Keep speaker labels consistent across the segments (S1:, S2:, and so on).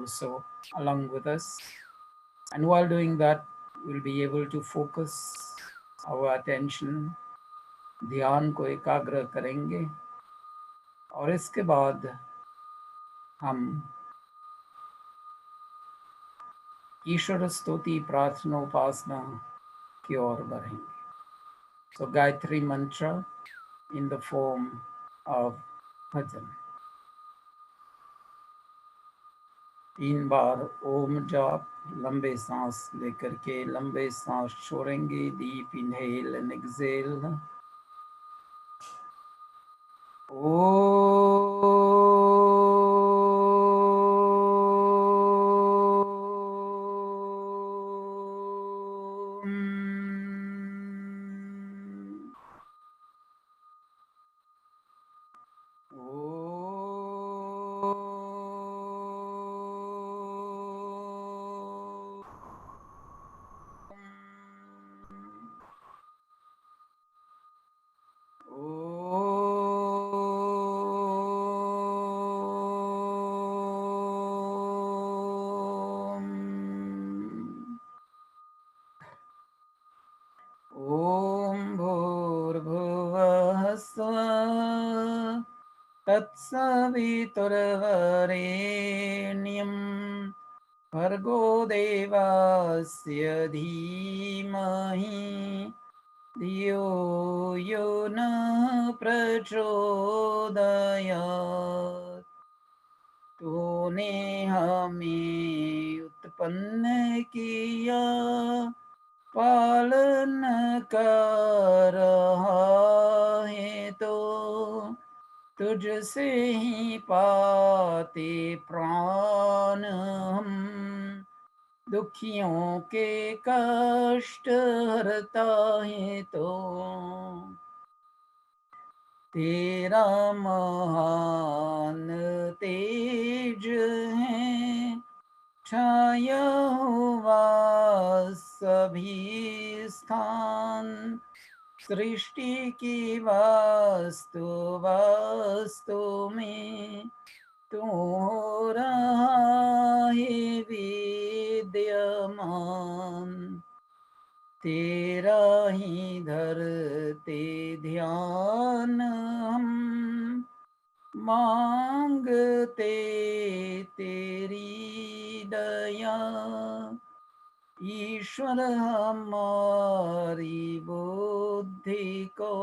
S1: also along with us. And while doing that, we'll be able to focus our attention, ध्यान को एकाग्र करेंगे और इसके बाद हम ईश्वर स्तुति प्रार्थना उपासना की ओर बढ़ेंगे. So Gayatri mantra in the form of bhajan. 3 बार ओम जाप, लंबे सांस लेकर के लंबे सांस छोड़ेंगे. Deep inhale and exhale. तत्सवितुर्वरेण्यं भर्गो देवस्य धीमहि धियो यो नः प्रचोदयात्. तूने हमें उत्पन्न किया, पालन कर रहा है, तो तुझसे ही पाते प्राण हम. दुखियों के कष्ट हरता है तो तेरा महान तेज है. छाया हुआ सभी स्थान, सृष्टि की वास्तु वास्तु में तू हो रहा है विद्यमान. तेरा ही धरते ध्यान हम, मांगते तेरी दया. ईश्वर हमारी बुद्धि को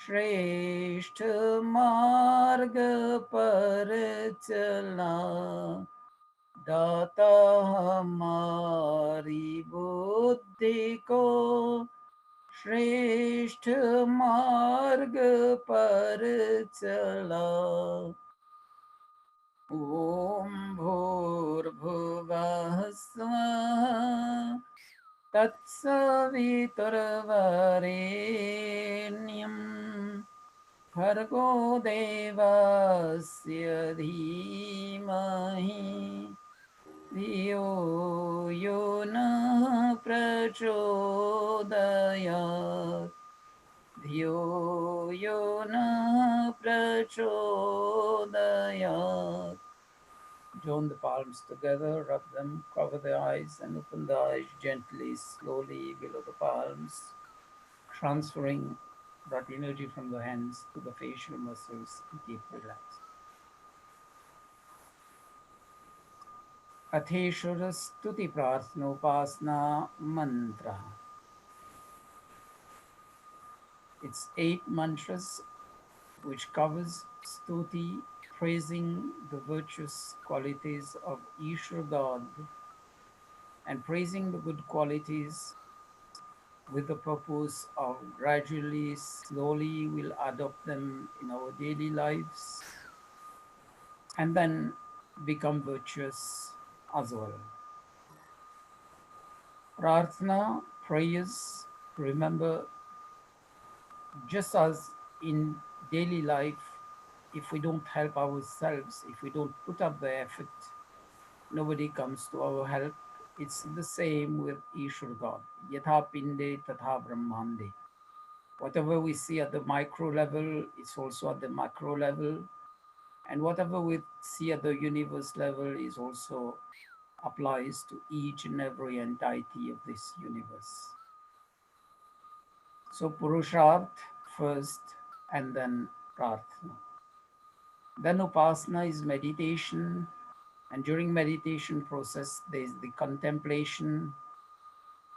S1: श्रेष्ठ मार्ग पर चला. दाता हमारी बुद्धि को श्रेष्ठ मार्ग पर चला. ओम भूर्भुवः स्वः तत्सवितुर्वरेण्यं भर्गो देवस्य धीमहि धियो यो नः प्रचोदयात्. धियो यो नः प्रचोदयात्. Join the palms together, rub them, cover the eyes and open the eyes gently, slowly below the palms, transferring that energy from the hands to the facial muscles and keep relaxed. अथेश्वर स्तुति प्रार्थना उपासना mantra. It's 8 mantras which covers stuti, praising the virtuous qualities of Ishwar God and praising the good qualities with the purpose of gradually, slowly we'll adopt them in our daily lives and then become virtuous as well. Prarthana, prayers, remember, just as in daily life, if we don't help ourselves, if we don't put up the effort, nobody comes to our help. It's the same with Ishwar God. Yatha pinde tatha brahmande. Whatever we see at the micro level, it's also at the macro level. And whatever we see at the universe level is also applies to each and every entity of this universe. So Purusharth first and then Prarthana. Then Upasana is meditation, and during meditation process there is the contemplation,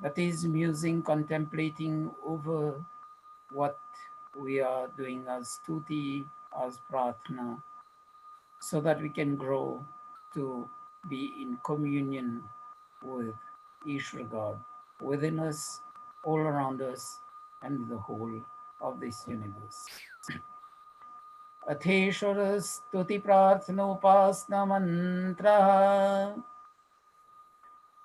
S1: that is musing, contemplating over what we are doing as stuti, as Prarthana, so that we can grow to be in communion with Ishvara God within us, all around us, and the whole of this universe. अथेश्वर स्तुति प्रार्थनोपासना मंत्रः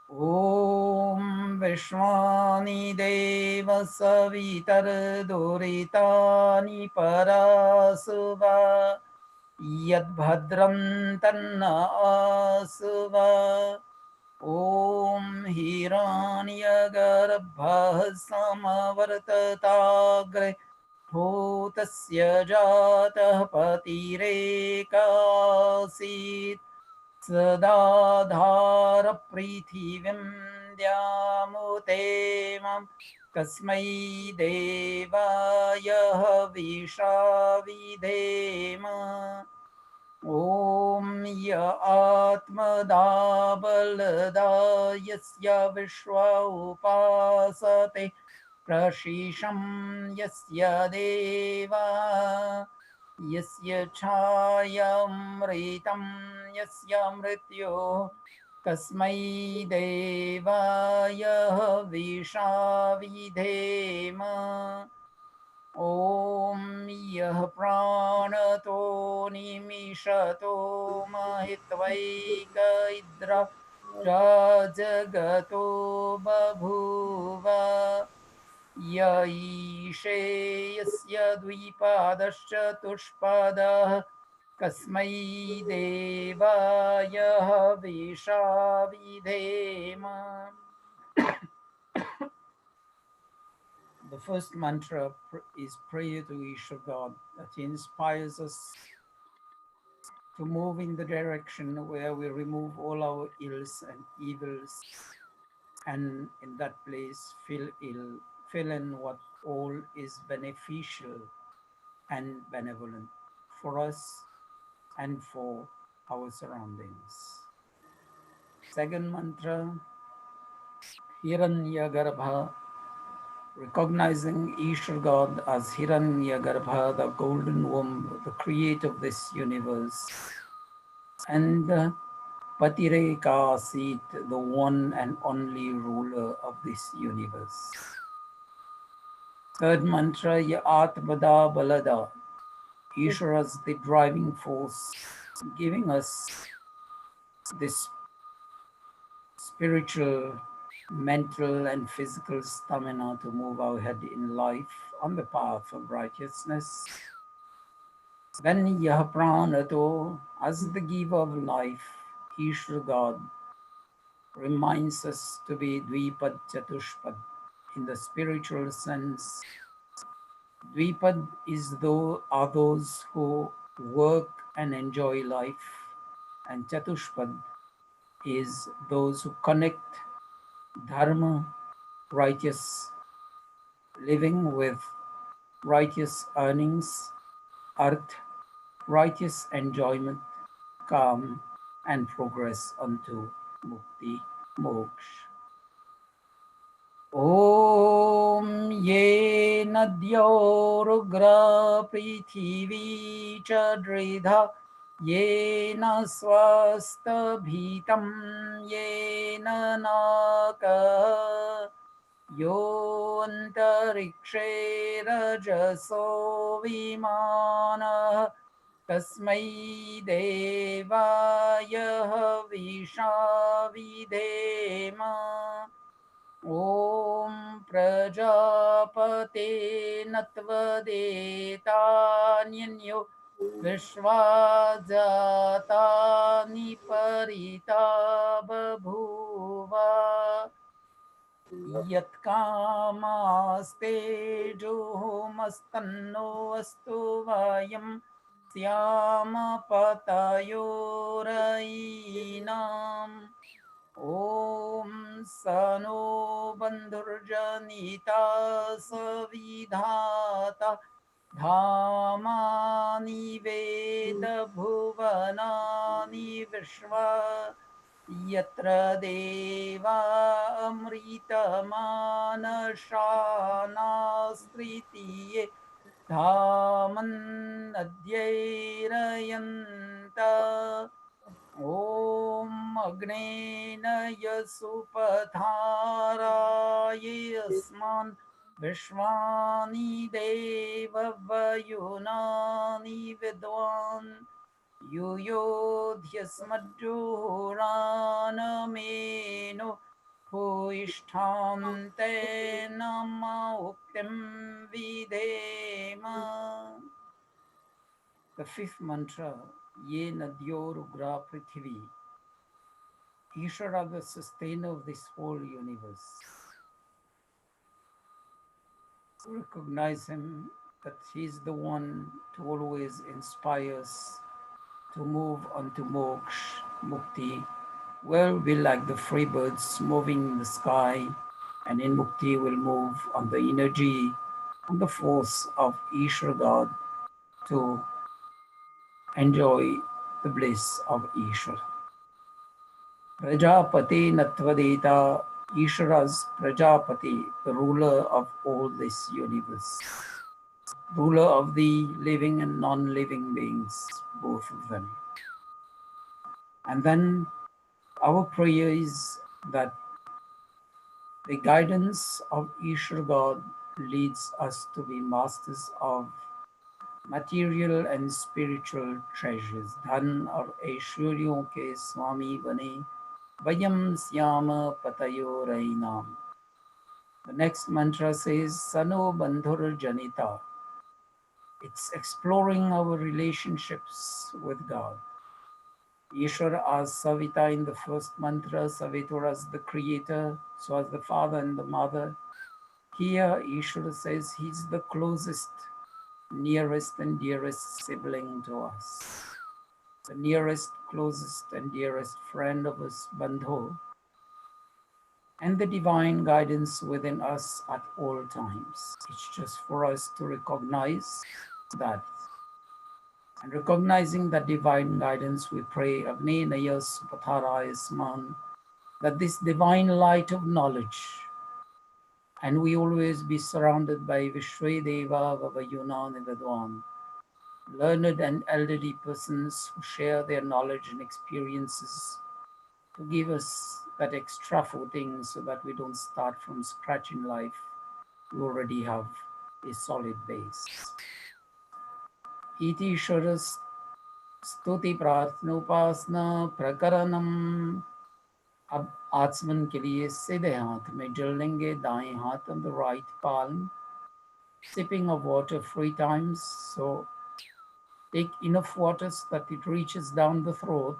S1: ॐ विश्वानि देव सवितर्दुरितानि परासुव यद्भद्रं तन्न आसुव ॐ हिरण्यगर्भः समवर्तताग्रे भूतस्य जातः पतिरेकासीत् सदाधारपृथिवीं द्यामुतेमं कस्मै देवाय हविषा विधेम ॐ य आत्मदा बलदा यस्य विश्वा उपासते प्रशिशं यस्य देवा यस्य छायामृतं यस्य मृत्यो कस्मै देवाय हविषा विधेम ॐ यः प्राणतो निमिषतो महित्वैकैद्रा जगतो बभूव य ईशे यस्य द्विपादश्चतुष्पादः कस्मै देवाय हविषा विधेम. The first mantra is prayer to Ishvara God that inspires us to move in the direction where we remove all our ills and evils, and in that place fill in what all is beneficial and benevolent for us and for our surroundings. Second mantra, Hiranyagarbha, recognizing Ishvara God as Hiranyagarbha, the golden womb, the creator of this universe, and Patirekasit, the one and only ruler of this universe. Third mantra, Ya Atmada Balada, Ishvara as the driving force, giving us this spiritual, mental, and physical stamina to move our head in life on the path of righteousness. Then Yah Pranato, as the giver of life, Ishvara God, reminds us to be Dvipad Chatushpad in the spiritual sense. Dvipad are those who work and enjoy life, and Chatushpad is those who connect dharma, righteous living, with righteous earnings, arth, righteous enjoyment, calm, and progress unto mukti, moksha. Om ye nadyorugra prithivi chadridha येन स्वस्तभीतं येन नाकः योऽन्तरिक्षे रजसो विमानः तस्मै देवाय हविषा विधेम ॐ प्रजापते नत्वदेतान्यन्यो विश्वाजातानि परिता बभूव यत्कामास्ते जुहुमस्तन्नो अस्तु वायं श्यामपतयोरयीनाम् ॐ सनो बन्धुर्जनिता सविधाता धामानि वेदभुवनानि विश्वा यत्र देवा अमृतमानशानास्त्रितीये धामन्नद्यैरयन्त ॐ अग्नेन यसुपधारायै अस्मान् विश्वानि देववयुनानि विद्वान् युयोध्यस्मज्जुहोरानमेनो भूयिष्ठां तेन उक्तिं विधेम. The fifth mantra, Ye Nadyor Ugra Prithvi. Ishvara, the sustainer of this whole universe. Recognize him that he is the one to always inspire us to move onto moksha, mukti, where we'll be like the free birds moving in the sky, and in mukti will move on the energy and the force of Ishvara God to enjoy the bliss of Ishvara. Prajapati Natvadeta, Ishvara's Prajapati, the ruler of all this universe, ruler of the living and non-living beings, both of them. And then our prayer is that the guidance of Ishvara God leads us to be masters of material and spiritual treasures. Dhan aur aishwaryon ke swami bane, vayam syama patayo rainam. The next mantra says, Sano Bandhur Janita. It's exploring our relationships with God. Ishvara as Savita in the first mantra, Savitur as the creator, so as the father and the mother. Here, Ishvara says he's the closest, nearest and dearest sibling to us. The nearest, closest and dearest friend of us, Bandho, and the divine guidance within us at all times. It's just for us to recognize that. And recognizing that divine guidance, we pray, Agne Naya Supathara Isman, that this divine light of knowledge, and we always be surrounded by Vishvedeva Vavayuna Nivedwan, learned and elderly persons who share their knowledge and experiences to give us that extra footing so that we don't start from scratch in life. We already have a solid base. Iti Sharas स्तुति प्रार्थनोपासना प्रकरणम. अब आचमन के लिए सीधे हाथ में जल लेंगे, दाएं हाथ on the right palm, sipping of water 3 times. So take enough water so that it reaches down the throat,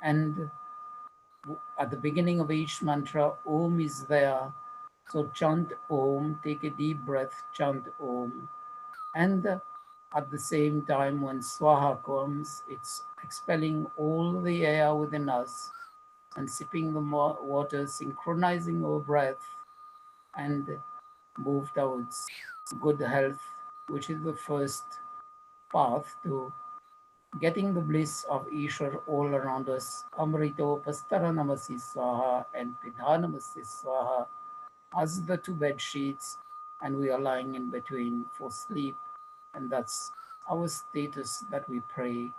S1: and at the beginning of each mantra, Om is there. So chant Om, take a deep breath, chant Om, and at the same time, when Swaha comes, it's expelling all the air within us and sipping the water, synchronizing our breath, and move towards good health, which is the first path to getting the bliss of Ishwar all around us. Amrito Pastara Namasi Swaha and Pidha Namasi Swaha as the 2 bed sheets, and we are lying in between for sleep. And that's our status that we pray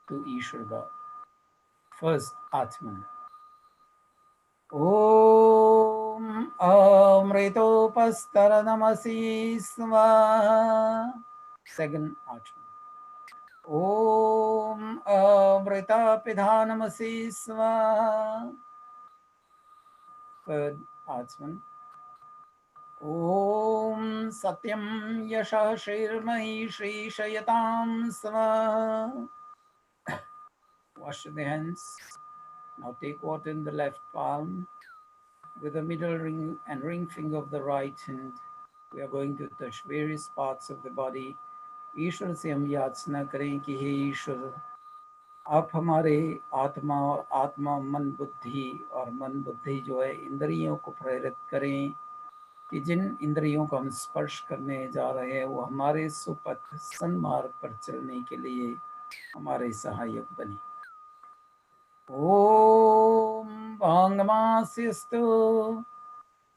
S1: to Ishvara God. First, Atman. Om Amritopastara Namasi Swaha. Second, Atman. Om Amrita Pidhanamasi Swaha. Third, Atman. Om Satyam Yasha Shirmai Shri Shayatam Swaha. Wash the hands. Now take water in the left palm. With the middle ring and ring finger of the right hand, we are going to touch various parts of the body ईश्वर से हम याचना करें कि हे ईश्वर, आप हमारे आत्मा और आत्मा मन बुद्धि और मन बुद्धि जो है इंद्रियों को प्रेरित करें कि जिन इंद्रियों को हम स्पर्श करने जा रहे हैं वो हमारे सुपथ सन्मार्ग पर चलने के लिए हमारे सहायक बने। ओम भांगमास्यस्तु,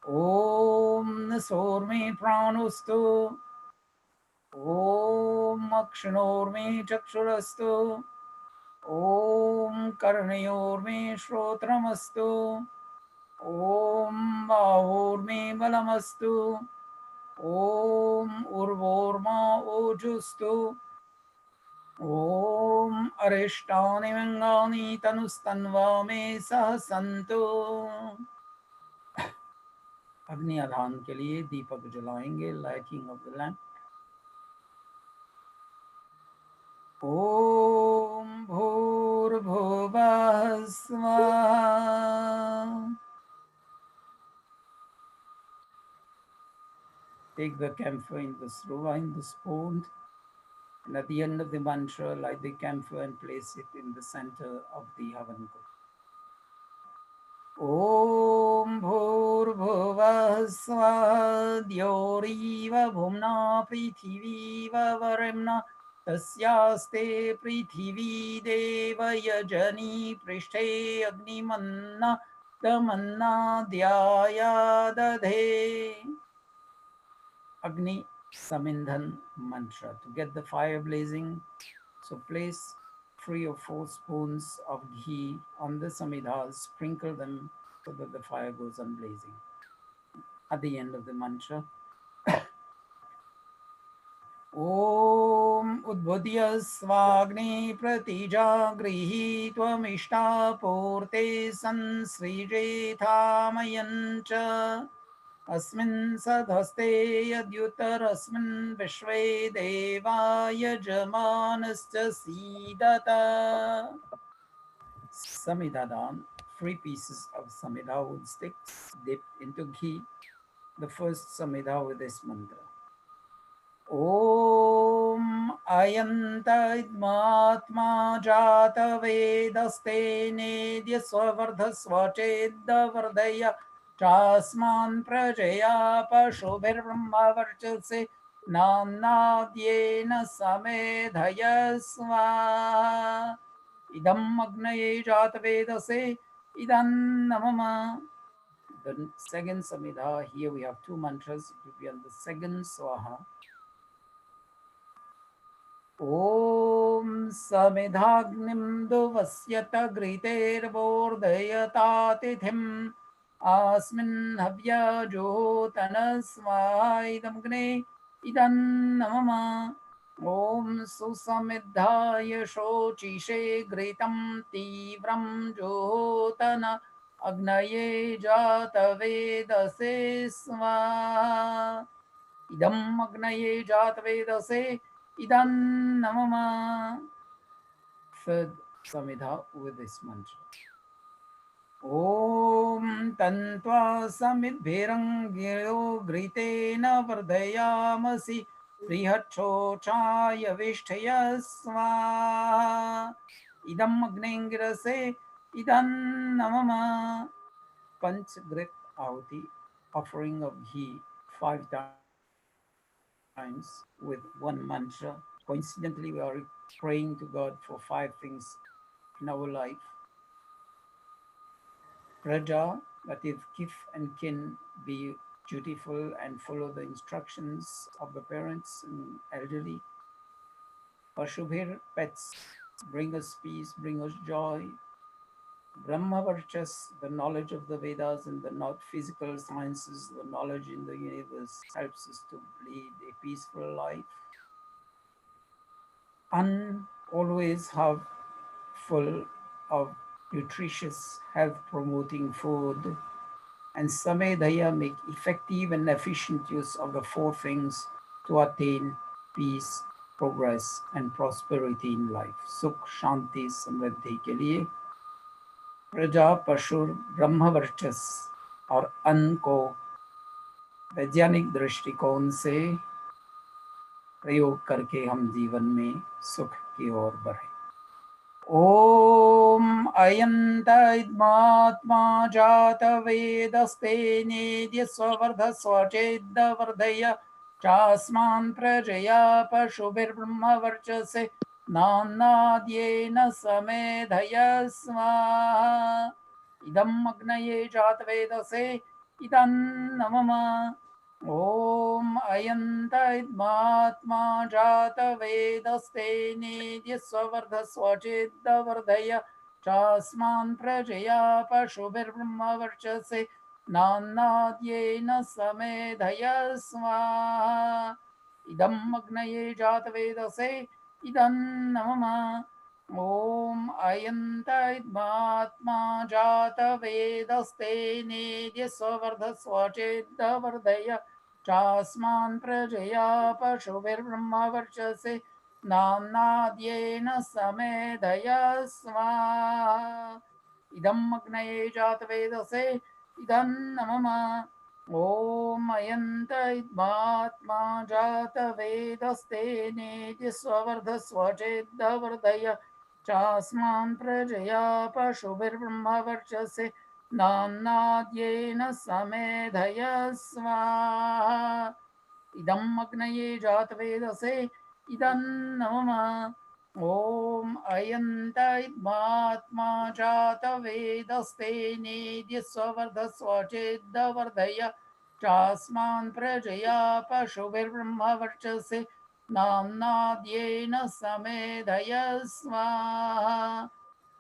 S1: ओम सोर्मे प्राणोस्तु, ओम अक्षणोर्मे चक्षुरस्तु, ओम कर्णयोर्मे श्रोत्रमस्तु, ओम बाहोर्मे बलमस्तु, ओम उर्वोर्मा ओजुस्तु, ओम अरिष्टानि व्यंगानि तनुस्तन्वा मे सह सन्तु। अग्नि आधान के लिए दीपक जलाएंगे, लाइटिंग ऑफ द लैम्प। ओम भूर्भुवः स्वः। Take the camphor in the sruva, in the spoon, and at the end of the mantra, light the camphor and place it in the center of the Havan Kund. Om Bhurbhuvah Swah Dyoreva Bhumna Prithiviva Varemna Tasyaste Prithivi Deva Yajani Prishte Agnimanna Tamanna Dhyaya Dadhe. Agni Samindhan mantra to get the fire blazing. So place 3 or 4 spoons of ghee on the samidhas, sprinkle them so that the fire goes on blazing. At the end of the mantra, Om Udbudhya Svagni Pratija Grihi Tvamishta Porte Sansrije Thamayancha Asmin Sadhaste Yadyutarasmin Vishve Devaya Jamanascha Sidata. Samidhadan, 3 pieces of samidha wood sticks dipped into ghee. The first samidha with this mantra. Om Ayanta Idmatma Jata Vedaste Nedya Swavardha Swachedda Vardaya Chasman Prajaya Pashubhir Brahma Varchase Namnadyena Samedhaya Sva. Idam Agnaye Jata Vedase Idam Namama. The second samidha, here we have 2 mantras. It will be on the second swaha. Om Samidhagnim Duvasyata Gritervordayata Tithim Asmin Havya Jotana Svaidam Gne Idan Namama. Om Susamidhaya Shochishe Gritam Tivram Jotana Agnaye Jata Vedase Sva. Idam Agnaye Jata Vedase Idan Namama. Third samidha with this mantra. Om Tantva Samidbhirangyo Gritena Vardayamasi Prihachochaya Vishtaya Sva. Idam Agnengirase Idan Namama. Panchgrit Ahuti, offering of ghee 5 times with 1 mantra. Coincidentally, we are praying to God for 5 things in our life. Praja, that if kith and kin be dutiful and follow the instructions of the parents and elderly. Pashubhir, pets, bring us peace, bring us joy. Brahmavarchas, the knowledge of the Vedas and the not physical sciences, the knowledge in the universe helps us to lead a peaceful life. And always have full of nutritious, health-promoting food. And Samedhaya, make effective and efficient use of the 4 things to attain peace, progress and prosperity in life. Sukh, Shanti, Samriddhi के लिए प्रजा, पशु, ब्रह्मवर्चस और अन्न को वैज्ञानिक दृष्टिकोण से प्रयोग करके हम जीवन में सुख की ओर बढ़े। ओम अयंतमात्मा जात वेदस्ते नेद्य स्ववर्ध स्वचेद्वर्धय चास्मान् प्रजया पशुभिर्ब्रह्म वर्चसे नान्नाद्येन समेधय स्वाहा। इदम् अग्नये जातवेदसे इदन्नमम। ओम अयंतमात्मा जातवेदस्ते नेद्य स्ववर्ध स्वचेद्वर्धय चास्मान् प्रजया पशुभिर्ब्रह्म वर्चसे नान्नाद्येन समेधय स्वाहा। इदम् अग्नये जातवेदसे इदन्नमम। ओम अयंतमात्मा जातवेदस्ते नेद्य स्ववर्ध स्वचेद्वर्धय चास्मान् प्रजया पशुभिर्ब्रह्म वर्चसे नान्नाद्येन समेधय स्वाहा। इदम् अग्नये जातवेदसे इदन्नमम। ओम अयंतमात्मा जातवेदस्ते नेद्य स्ववर्ध स्वचेद्वर्धय चास्मान् प्रजया पशुभिर्ब्रह्म वर्चसे नान्नाद्येन समेधय स्वाहा। इदम् अग्नये जातवेदसे इदन्नमम। ओम अयंतमात्मा जातवेदस्ते नेद्य स्ववर्ध स्वचेद्वर्धय चास्मान् प्रजया पशुभिर्ब्रह्म वर्चसे नान्नाद्येन समेधय स्वाहा।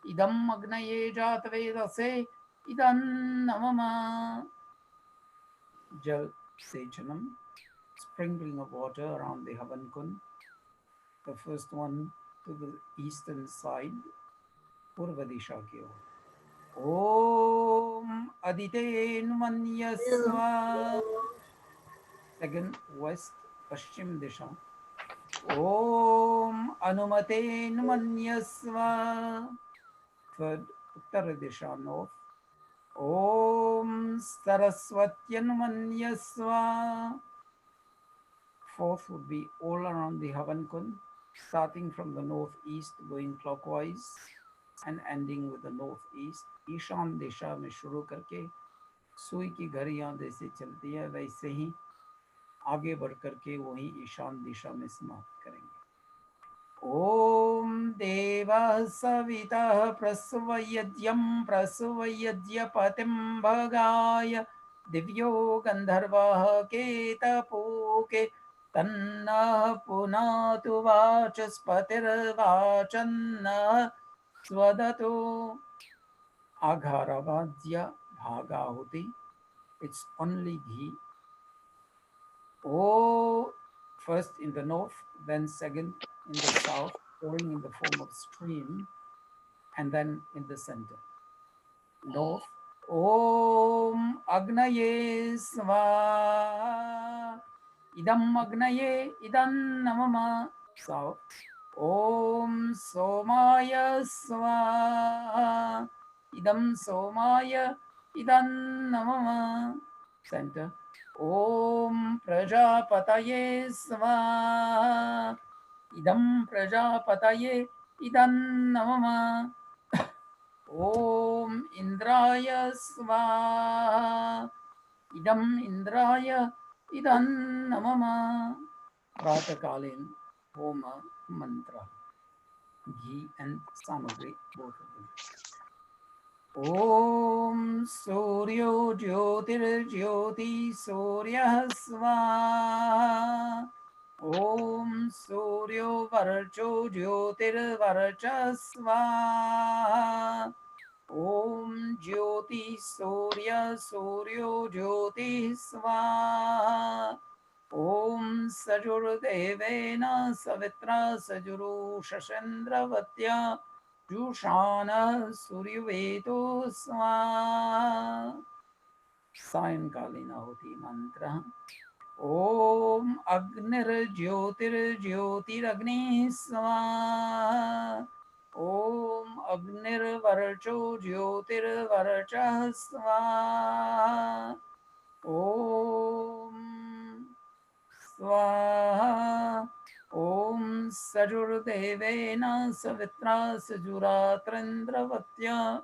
S1: इदम् अग्नये जातवेदसे Idannamam. Jal Sechanam, sprinkling of water around the Havan Kund. The first one to the eastern side, Purva Disha ki or. Om Aditen Manyasva. Second, west, Paschim Disha. Om Anumaten Manyasva. Third, Uttara Disha, north. Om Saraswatyan Manyasva. Fourth would be all around the Havan Kund, starting from the northeast, going clockwise and ending with the northeast. Ishan दिशा में शुरू करके सुई की घड़ियां जैसे चलती है वैसे ही आगे बढ़ करके वही ईशान दिशा में समाप्त करेंगे। ओम देवः सवितः प्रसवयज्ञं प्रसवयज्ञ पतिं भगाय दिव्यो गंधर्वः केतपोके तन्नः पुनातु वाचस्पतिर्वाचन्नः स्वदतो। Agharavadya Bhagahuti, it's only ghee. Oh, first in the north, then second in the south, pouring in the form of stream, and then in the center. North, Om Agnaye Svaha, Idam Agnaye Idam Namama. South, Om Somaya Svaha, Idam Somaya Idam Namama. Center, Om Prajapataye Svaha, Idam Prajapataye Idam Namama. Om Indraya Svaha, Idam Indraya Idam Namama. Pratakalin Homa Mantra, ghee and samagri, both of them. Om Suryo Jyotir Jyoti Suryah Svaha. Om Suryo Varcho Jyotir Varcha Svaha. Om Jyoti Surya Suryo Jyoti Svaha. Om Sajurdevena Savitra Sajuru Shashendravatya Jushana Suryuveto Svaha. सायंकालीन आहुति मंत्र। ओम अग्निर ज्योतिर ज्योतिरग्नि स्वाहा। ओम अग्निर्वर्चो ज्योतिर्वर्चः स्वाहा। ओम स्वाहा Om Sajurdevena Savitra Sajuratrendravatiya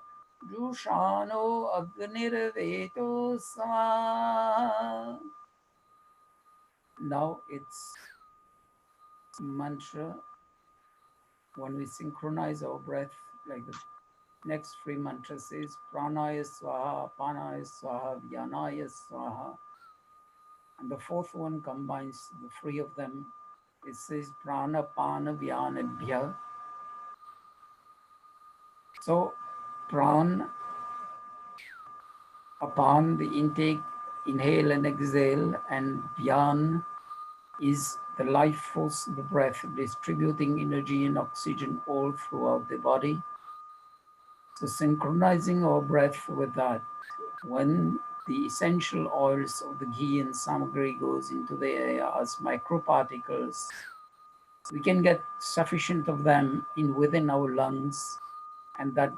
S1: Jushano Agnirveto Swa. Now it's mantra when we synchronize our breath, like the next three mantras says Pranaya Swaha, Panaya Swaha, Vyanaya Swaha. And the fourth one combines the three of them. It says Prana Pana Vyanabhya. So pran, upon the intake, inhale and exhale, and vyan is the life force of the breath, distributing energy and oxygen all throughout the body. So synchronizing our breath with that, when the essential oils of the ghee and samagri goes into the air as microparticles, we can get sufficient of them in within our lungs, and that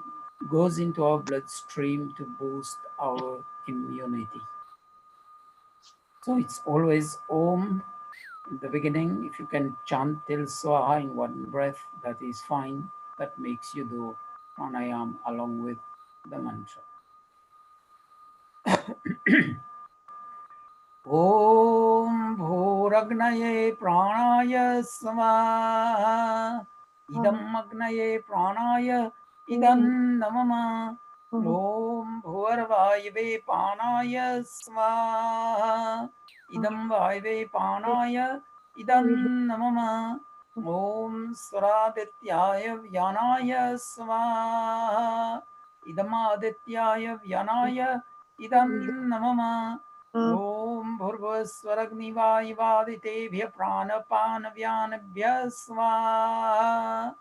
S1: goes into our bloodstream to boost our immunity. So it's always Om in the beginning. If you can chant till Swaha in one breath, that is fine. That makes you do pranayam along with the mantra. Om Bhuragnaye Pranaya Swaha. Idam Agnaye Pranaya Idam Namama. Om Bhurvayave Panaya Swaha. Idam Vayave Panaya Idam Namama. Om Swaradityaya Vyanaya Swaha. Idam Adityaya Vyanaya Idam Namama. Om Bhurvaswaragnivaivaditebhya pranapanavyanabhya swaha.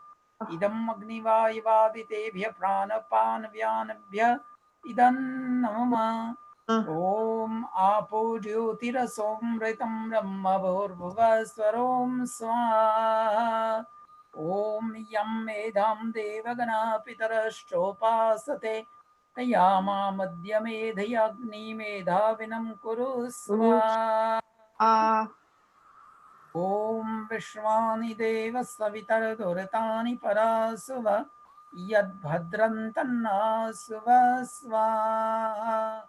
S1: Idam agnivaivaditebhya pranapanavyanabhya idam namama. Om apo jyotirasomritam brahma bhurvaswarom swaha. Om yam medham devagana pitarashchopasate Yama Madhyame Dhayagni Medhavinam Kuru Swa. Om Vishwani Deva Savitar Duratani Parasuva Yad Bhadrantanna Suva Swa.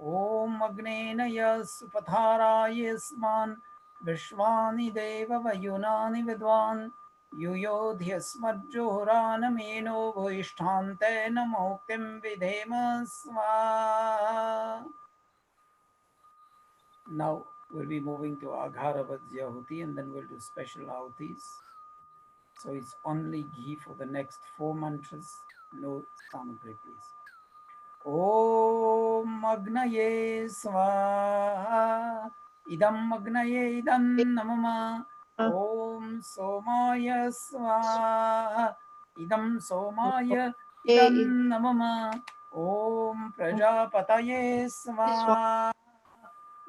S1: Om Agnena Yasupatara Yasman Vishwani Deva Vayunani Vidwan Yuyodhyasmajjohranameno Vishthante Namoktim Vidhema Swa. Now we'll be moving to Agharabhajya Ahuti, and then we'll do special ahutis. So it's only ghee for the next four mantras, no samagri please. Om Agnaye Swaha. Idam Agnaye Idam Namama. Om Somaya Swaha. Idam Somaya Idam Namama. Om Prajapataye Swaha.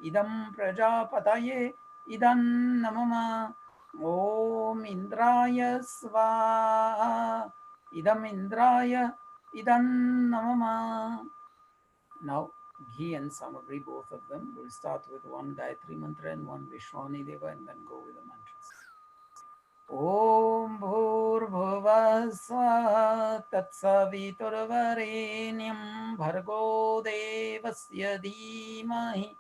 S1: Idam Prajapataye Idam Namama. Om Indraya Swaha. Idam Indraya Idam Namama. Now, ghee and samagri, both of them. We'll start with one Gayatri mantra and one Vishwani Deva, and then go with the mantras. Om Bhurbhuva Swaha Tatsaviturvarenyam Bhargo Devasya Dhimahi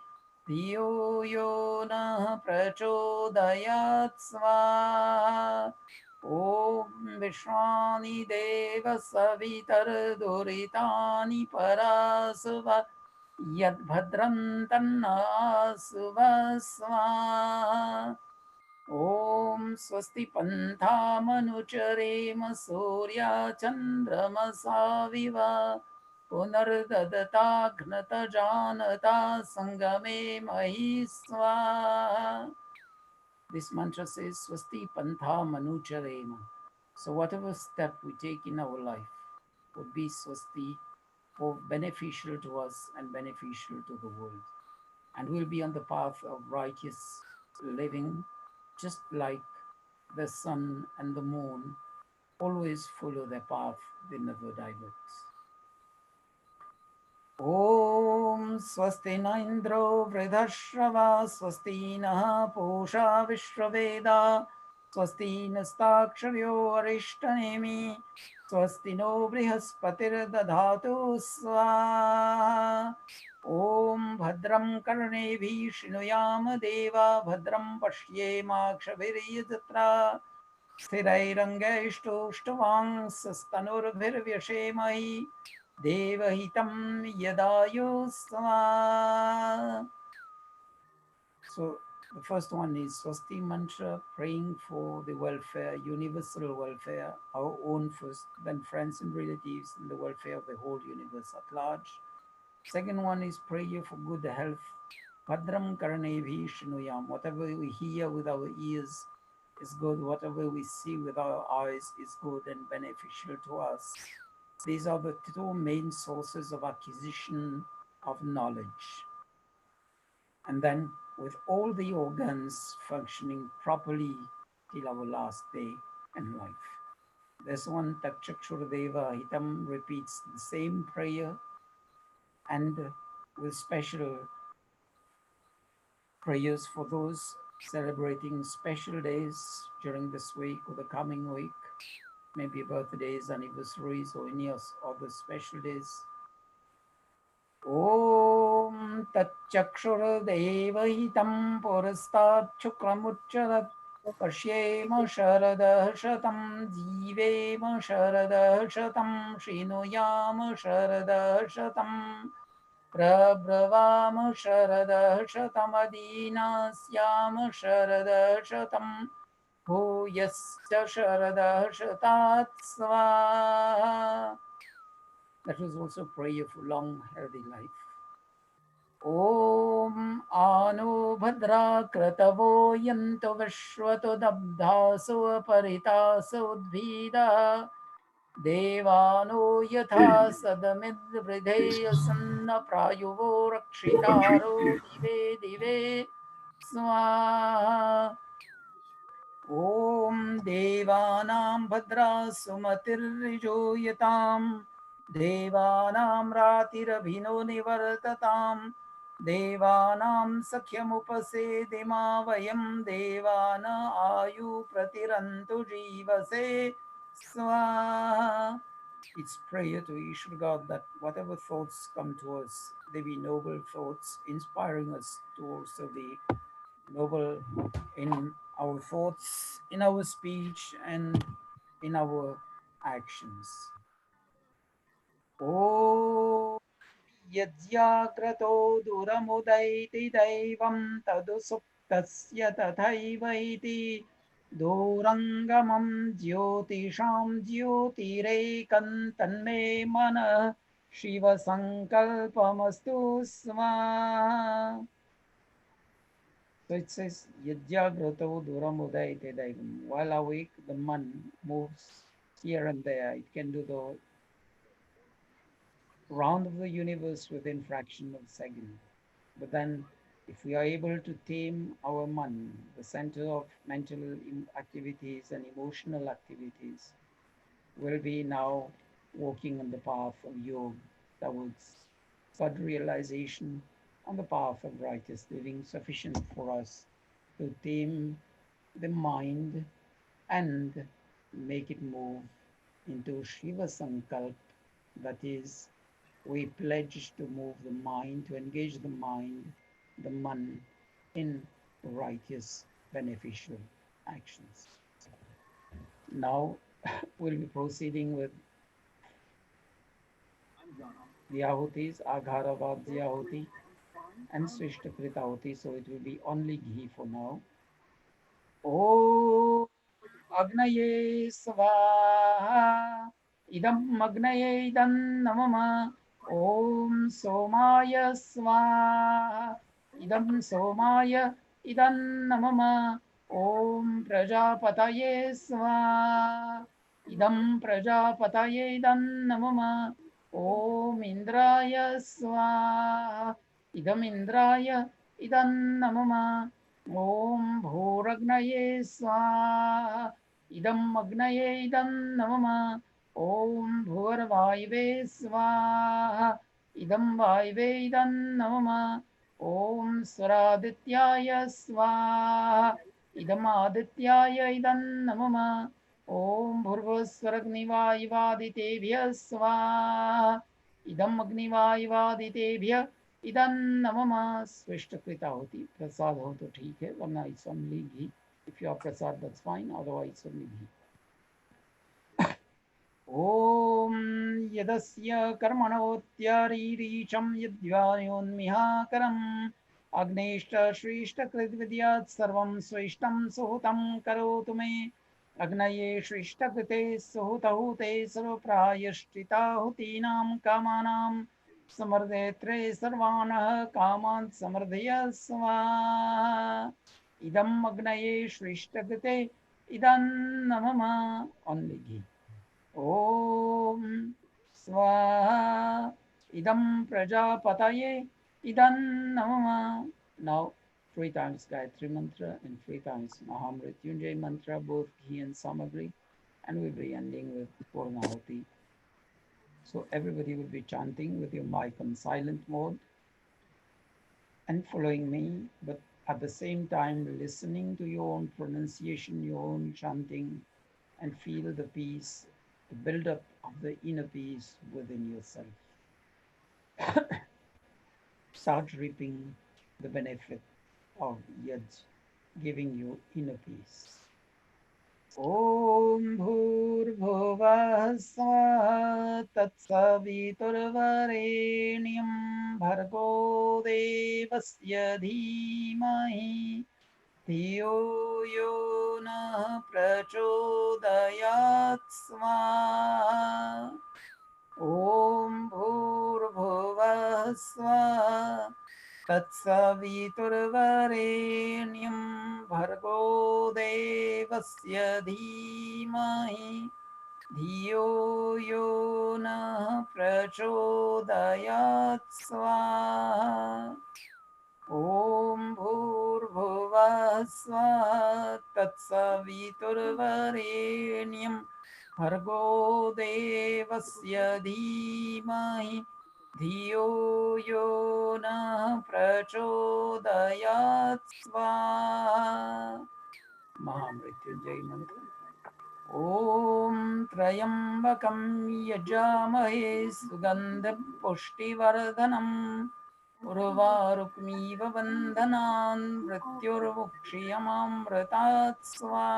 S1: Dhiyo Yo Nah Prachodayat Swaha. Om Vishwani Deva Savitar Duritani Parasuva Yad Bhadram Tanna Suva Swaha. Om Swasti Panthamanujharema Surya Chandramasa Viva Punardadata Gnata Janata Sangame Mahi Swaha. This mantra says Swasti Pantha Manucharema. So whatever step we take in our life would be Swasti, for beneficial to us and beneficial to the world. And we'll be on the path of righteous living, just like the sun and the moon always follow their path, they never divert. Om Swasti na Indro Vridhashrava Swasti na Posha Vishraveda स्वस्ति नस्ताक्षर्यो अरिष्टनेमि स्वस्ति no बृहस्पतिर्दधातु स्वाहा ॐ भद्रं कर्णेभिः शृणुयाम देवा भद्रं पश्येमाक्षभिर्यजत्रा स्थिरैरङ्गैष्टुष्टवांसस्तनुर्भिर्व्यशेमहि देवहितं यदायु स्वाहा. So the first one is Swasti Mantra, praying for the welfare, universal welfare, our own first, then friends and relatives, and the welfare of the whole universe at large. Second one is prayer for good health. Bhadram Karanebhi Shinuyam. Whatever we hear with our ears is good. Whatever we see with our eyes is good and beneficial to us. These are the two main sources of acquisition of knowledge. And then with all the organs functioning properly till our last day in life. This one, Tatchakshurdeva Hitam, repeats the same prayer and with special prayers for those celebrating special days during this week or the coming week, maybe birthdays, anniversaries, or any other special days. ॐ तच्चक्षुर्देवहितं पुरस्ताच्छुक्रमुच्चरत् पश्येम शरदः शतं जीवेम शरदः शतं शृणुयाम शरदः शतं प्रब्रवाम शरदः शतमदीनास्याम शरदः शतं भूयश्च शरदः शतात् स्वाहा. That was also prayer for long, healthy life. ॐ आनो भद्रा क्रतवो यन्तु विश्वतो दब्धासो परितासो उद्भिदा देवानो यथा सदमिद्वृधेयसन्न प्रायुवो रक्षितारो दिवे दिवे स्वाहा. ॐ देवानां भद्रा सुमतिर्यजोयताम् देवानां रातिरभिनो निवर्तताम् देवानां सख्यमुपसेदिमा वयं देवान आयु प्रतिरन्तु जीवसे स्वाहा. It's prayer to Ishvara God that whatever thoughts come to us, they be noble thoughts, inspiring us to also be noble in our thoughts, in our speech, and in our actions. ॐ यज्ञाग्रतो दूरमुदैति दैवं तदु सुप्तस्य तथैवैति दूरङ्गमं ज्योतिषां ज्योतिरेकं तन्मे मनः शिवसङ्कल्पमस्तु स्वाहा. So it says, Yajyagrato Duramudayate Daivam. While awake, the man moves here and there. It can do the round of the universe within fraction of a second. But then, if we are able to tame our man, the center of mental activities and emotional activities, we'll be now walking on the path of yoga towards God realization on the path of righteous living, sufficient for us to tame the mind and make it move into Shiva Sankalp. That is, we pledge to move the mind, to engage the mind, the man, in righteous, beneficial actions. Now we'll be proceeding with the Ahutis, Agharavad Ahuti, and Swishtakrita Ahuti. So it will be only ghee for now. Oh, Agnaye Svaha. Idam Agnaye Idam Namama. Om Somaya Svaha. Idam Somaya Idam Namama. Om Prajapataye Svaha. Idam Prajapataye Idam Namama. Om Indraya Svaha. Idam Indraya Idam Namama. Om Bhuragnaye Swaha. Idam Agnaye Idam Namama. Om Bhurvaive Swaha. Idam Vaive Idam Namama. Om Suradityaya Swaha. इदम् आदित्याय इदं मम ॐ भूर्भुवस्वरग्निवायुवादितेभ्यः स्वाहा इदम् अग्निवायुवादितेभ्यः इदं मम स्विष्टकृत होती प्रसाद हो तो ठीक है वरना it's only ghee if you are prasad that's fine otherwise only ghee ॐ यदस्य कर्मणोऽत्यरीरीशं यद्वायोन्मिहाकरम् अग्नेष्टश्रेष्ठकृद्विद्यात् सर्वं स्वेष्टं सुहृतं करोतु मे अग्नये श्रेष्ठकृते सुहृतहुते सर्वप्रायश्चिताहुतीनां कामानां समर्दयत्रे सर्वाणः कामान् समर्दय स्वाहा इदम् अग्नये श्रेष्ठकृते इदं मम ओन्ली घी ॐ स्वाहा इदं प्रजापतये इदं नमः now 3 times Gayatri mantra and 3 times Mahamrityunjay mantra both ghee and samagri and we'll be ending with Purnahuti. So everybody will be chanting with your mic on silent mode and following me, but at the same time listening to your own pronunciation, your own chanting, and feel the peace, the build-up of the inner peace within yourself. Start reaping the benefit of Yaj giving you inner peace. ॐ भूर्भुवः स्वः तत्सवितुर्वरेण्यं भर्गो देवस्य धीमहि धियो यो नः प्रचोदयात् स्वाहा ॐ भूर्भुवः स्वः तत्सवितुर्वरेण्यं भर्गो देवस्य धीमहि धियो यो नः प्रचोदयात् स्वाहा ॐ भूर्भुवः स्वः तत्सवितुर्वरेण्यं भर्गो देवस्य धीमहि धियो यो नः प्रचोदयात् स्वाहा महामृत्युंजय मंत्र ॐ त्र्यम्बकं यजामहे सुगन्धपुष्टिवर्धनम् उर्वारुक्मीव बन्धनान् मृत्युर्मुक्षीयमामृतात् स्वाहा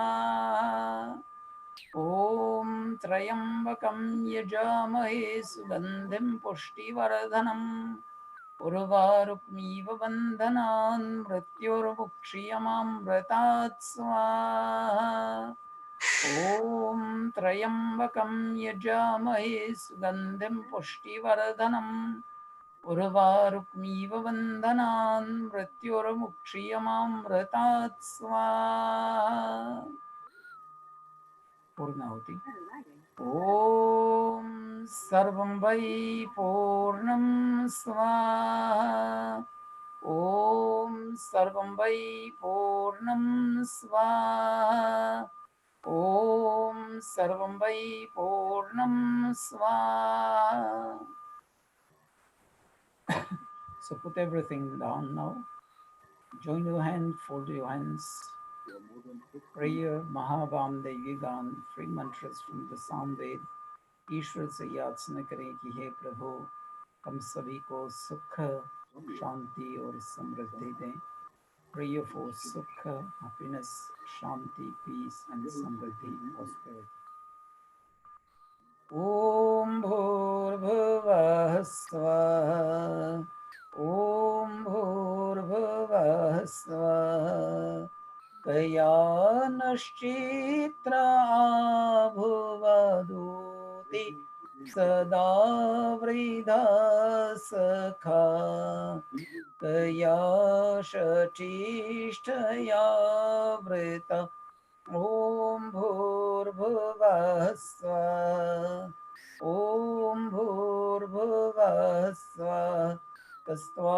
S1: ॐ त्र्यम्बकं यजामहे सुगन्धिं पुष्टिवर्धनम् उर्वारुक्मीव बन्धनान् मृत्युर्मुक्षीयमामृतात् स्वाहा ॐ त्र्यम्बकं यजामहे सुगन्धिं पुष्टिवर्धनम् उर्वारुक्मीव बन्धनान् मृत्युर्मुक्षीयमामृतात् स्वाहा पूर्णाहुति ॐ सर्वं वै पूर्णं स्वाहा ॐ सर्वं वै पूर्णं स्वाहा ॐ सर्वं वै पूर्णं स्वाहा So put everything down now. Join your hand, fold your hands. Prayer, Mahabam Devigan, free mantras from the Samved. ईश्वर से याचना करें कि हे प्रभु हम सभी को सुख शांति और समृद्धि दें. Prayer for सुख, happiness, Shanti, peace and Samriddhi, prosperity. ॐ भूर्भुवः स्वः ॐ भूर्भुवः स्वः कयानश्चित्रा भुवदूति सदा वृथा सखा कयाशचिष्टया वृता ॐ भूर्भुवः स्वः ॐ भूर्भुवः स्वः तस्त्वा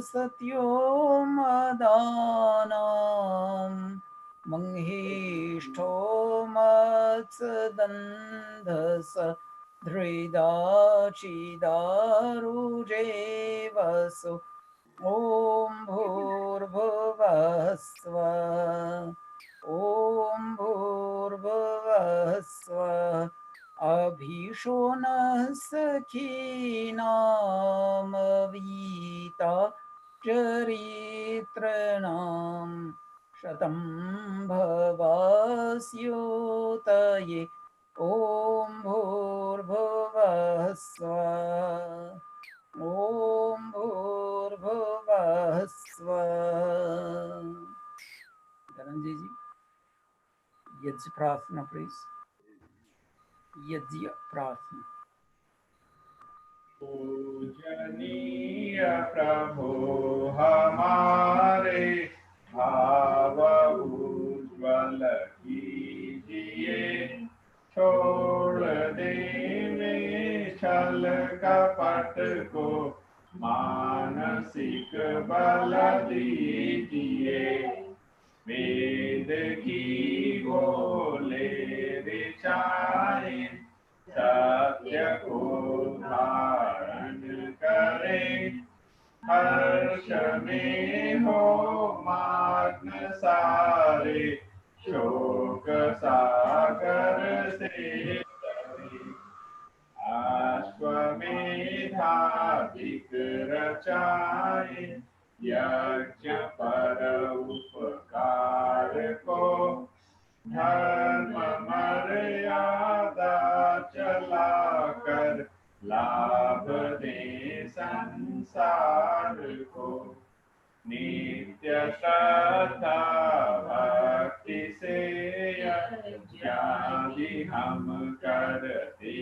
S1: सत्यो मदानां मंहिष्ठो मत्सदन्धस धृदाचिदारुजे वसु ॐ भूर्भुवः स्वः ॐ भूर्भुवः स्वः अभीशो नः सखीनामवीता चरित्रणां शतं भवास्योतये ॐ भूर्भुवः स्वः ॐ भूर्भुवः स्वः। धनंजय जी, यज्ञ प्रार्थना प्लीज। यज्ञ प्रार्थना।
S2: पूजनीय प्रभु हमारे भाव उज्ज्वल कीजिए, छोड़ देने छल कपट को मानसिक बल दीजिए। वेद की बोले ऋचाए, सत्य को धारण करें। हर्ष में हो मग्न सारे, शोक सागर से तरे। अश्वमेधाधिक रचाए, यज्ञ पर उपकार को। धर्म मर्यादा चलाकर, लाभ दे संसार को। नित्य श्रद्धा भक्ति से यज्ञादि हम करते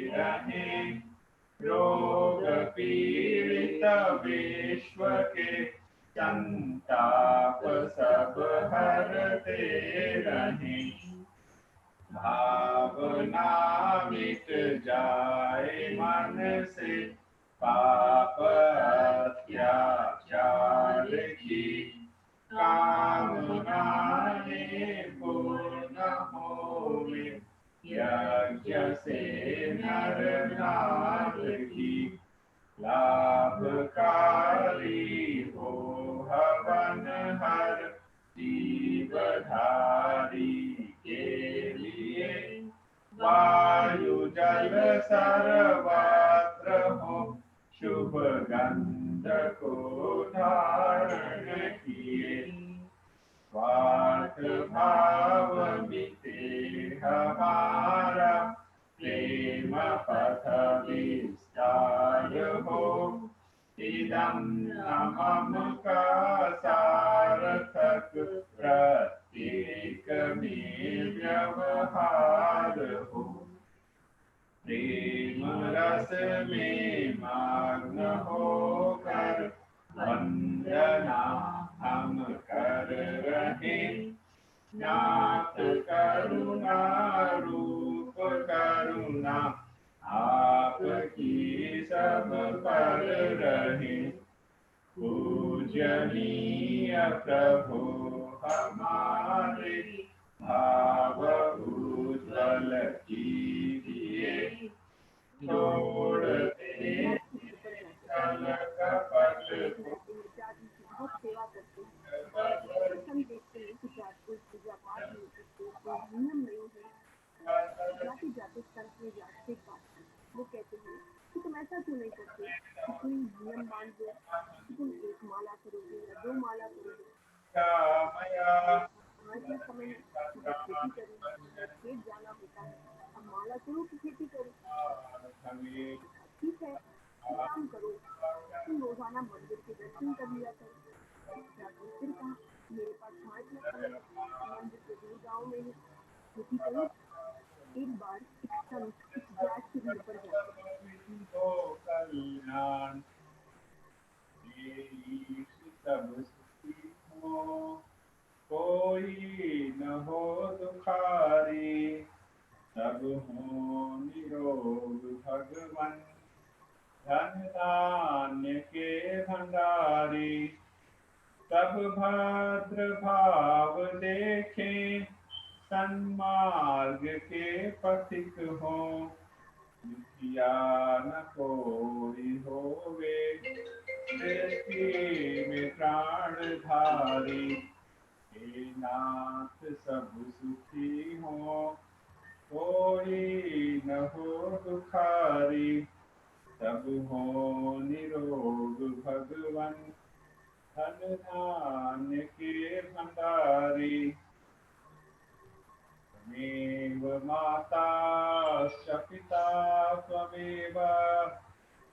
S2: रहें। रोग पीड़ित विश्व के संताप सब हरते रहें। भावना मिट जाए मन से, पाप अत्याचार की। कामनाएं पूर्ण होवे, यज्ञ से नर नार की। लाभकारी हो हवन हर जीवधारी के लिए। वायु जल सर्वत्र हो, शुभ गंध को धारण किए। स्वार्थ भाव मिटे हमारा, प्रेम पथ विस्तार हो। इदं मम का सार्थक, प्रत्येक में व्यवहार हो। प्रेम रस में मग्न होकर, वंदना हम कर रहे। ज्ञात करुणा रूप करुणा, आपकी सब पर रहे। पूजनीय प्रभु हमारे, भाव उज्ज्वल कीजिए। छोड़ दे छल कपट को,
S3: बहुत सेवा करते हैं, बट हम देखते हैं कि कोई पूजा पाठ नहीं करते, कोई नियम नहीं है। जाते जाते संत ने जाते बात की। वो कहते हैं कि तुम ऐसा क्यों नहीं करते कि कोई नियम बांध दो कि तुम एक माला करोगे या दो माला करोगे। आज के समय में मुझे खेती करनी है, खेत जाना होता है, अब माला करो कि खेती करो। ठीक है, एक काम करो, तुम रोजाना मंदिर के दर्शन कर लिया करो। जाकर फिर कहा, मेरे पास 5 समय है, मंदिर के दूर गाँव में है, खेती करो। एक बार एक संत एक जाट के घर पर जाते हैं।
S2: कल्याण सब सुखी हो, कोई न हो दुखारी। सब हो निरोग भगवन, धन धान्य के भंडारी। सब भद्र भाव देखें, सन्मार्ग के पथिक हों। दुखिया न कोई होवे, सृष्टि में प्राणधारी। हे नाथ सब सुखी हो, कोई न हो दुखारी। सब हो निरोग भगवन, धन धान्य के भंडारी। त्वमेव माता च पिता त्वमेव,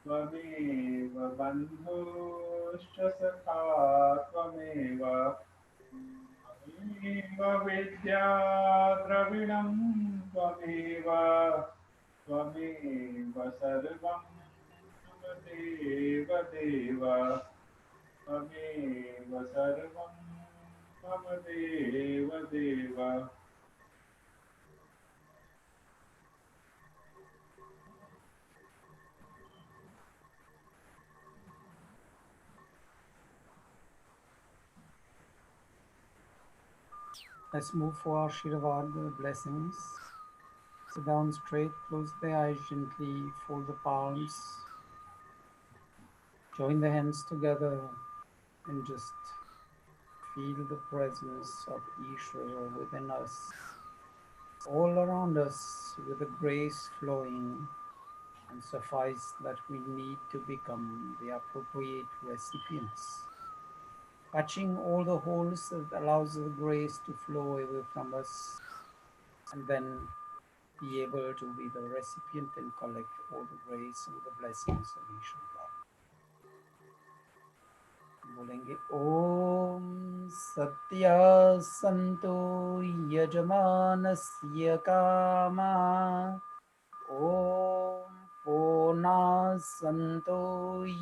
S2: त्वमेव बन्धुश्च सखा त्वमेव। त्वमेव विद्या द्रविणं त्वमेव, त्वमेव सर्वं मम देव देव। त्वमेव सर्वं मम देव देव।
S1: Let's move for our Shiravad blessings. Sit down straight, close the eyes gently, fold the palms, join the hands together, and just feel the presence of Ishvara within us, all around us, with the grace flowing and suffice that we need to become the appropriate recipients. Touching all the holes that allows the grace to flow away from us, and then be able to be the recipient and collect all the grace and the blessings of Ishvara. बोलेंगे ओम सत्या संतो यजमानस्य कामा, ओम पूर्णा संतो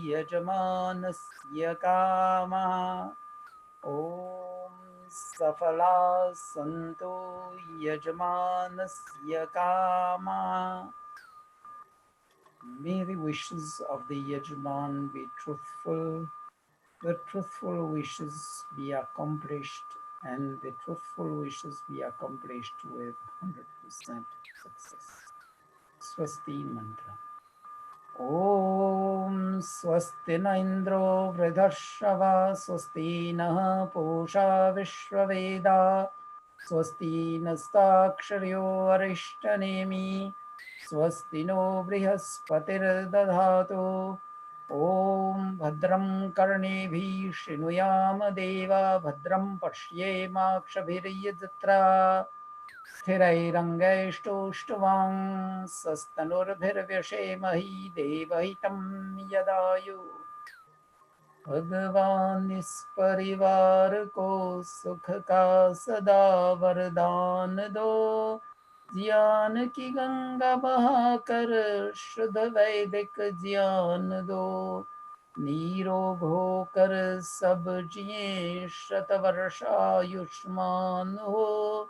S1: यजमानस्य कामा, ओम सफला संतो यजमानस्य कामा. May the wishes of the Yajman be truthful, the truthful wishes be accomplished, and the truthful wishes be accomplished with 100% success. Swasti mantra. Om swasti na indro vridharshava, swasti na pusha vishvaveda, swasti nastaksharyo arishtanemi, स्वस्ति no बृहस्पतिर्दधातु. ॐ भद्रं कर्णेभिः शृणुयाम देवा, भद्रं पश्येमाक्षभिर्यजत्रा, स्थिरैरङ्गैष्टुष्टुवां सस्तनुर्भिर्व्यशेमहि देवहितं यदायुः. भगवान इस परिवार को सुख का सदा वरदान दो, ज्ञान की गंगा बहाकर शुद्ध वैदिक ज्ञान दो, नीरोग होकर सब जिए शतवर्ष आयुष्मान हो,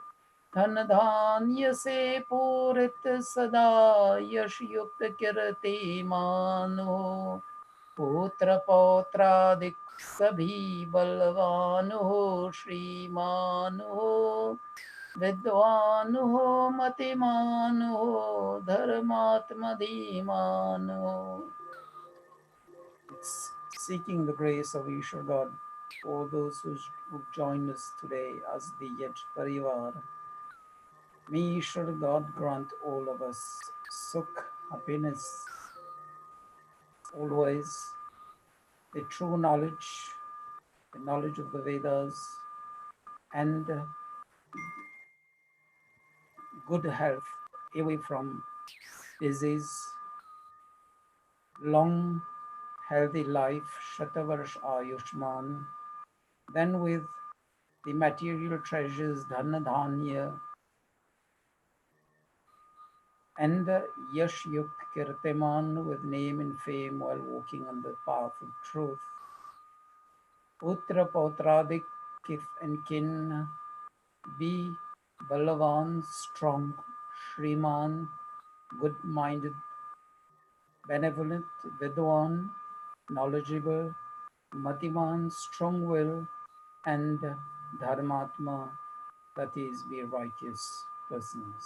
S1: धन धान्य से पूरित सदा यश युक्त कीर्तिमान हो, पुत्र पौत्रादिक सभी बलवान हो, श्रीमान हो, विद्वान हो, मतिमान हो, धर्मात्मा धीमान हो. Seeking the grace of Ishwar God for those who join us today as the Yaj Parivar. May Ishwar God grant all of us sukh, happiness, always, the true knowledge, the knowledge of the Vedas, and good health, away from disease, long, healthy life, Shatavarsh Ayushman, then with the material treasures, Dhanna Dhanya, and the Yash Yukt Kirtiman, with name and fame while walking on the path of truth. Putra Pautradik, kith and kin, be Balavan, strong, Shriman, good-minded, benevolent, Vidwan, knowledgeable, Matiman, strong-willed, and Dharmatma, that is, be righteous persons.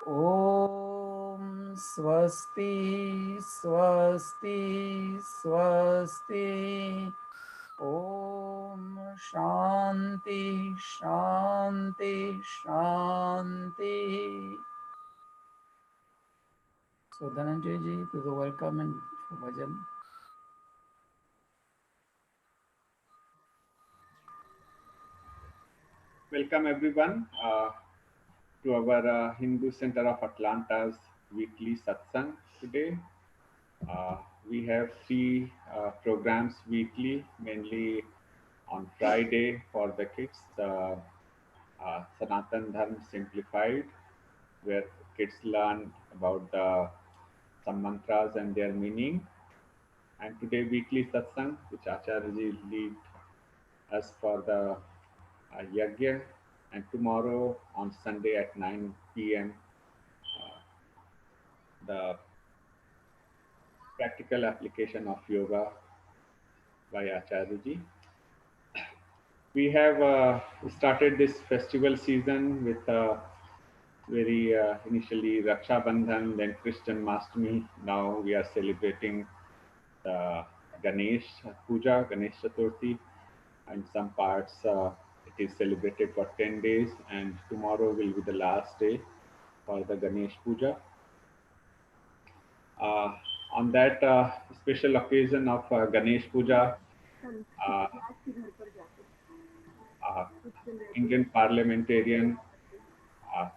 S1: Om Swasti, Swasti, Swasti. Om Shanti Shanti Shanti. So Dhananjay ji, to the welcome and for bhajan.
S2: Welcome everyone to our Hindu Center of Atlanta's weekly satsang today. We have three programs weekly, mainly on Friday for the kids, Sanatan Dharma Simplified, where kids learn about some mantras and their meaning. And today weekly satsang, which Acharya ji lead us for the yagya, and tomorrow on Sunday at 9 p.m. The practical application of yoga by Acharya ji. We have started this festival season with very initially Raksha Bandhan, then Christian Mastami. Now we are celebrating the Ganesh Puja, Ganesh Chaturthi. In some parts, it is celebrated for 10 days, and tomorrow will be the last day for the Ganesh Puja. On that special occasion of Ganesh Puja, uh,
S3: राज के घर पर जाते
S2: uh,
S3: Christian रहते
S2: Indian parliamentarian
S3: और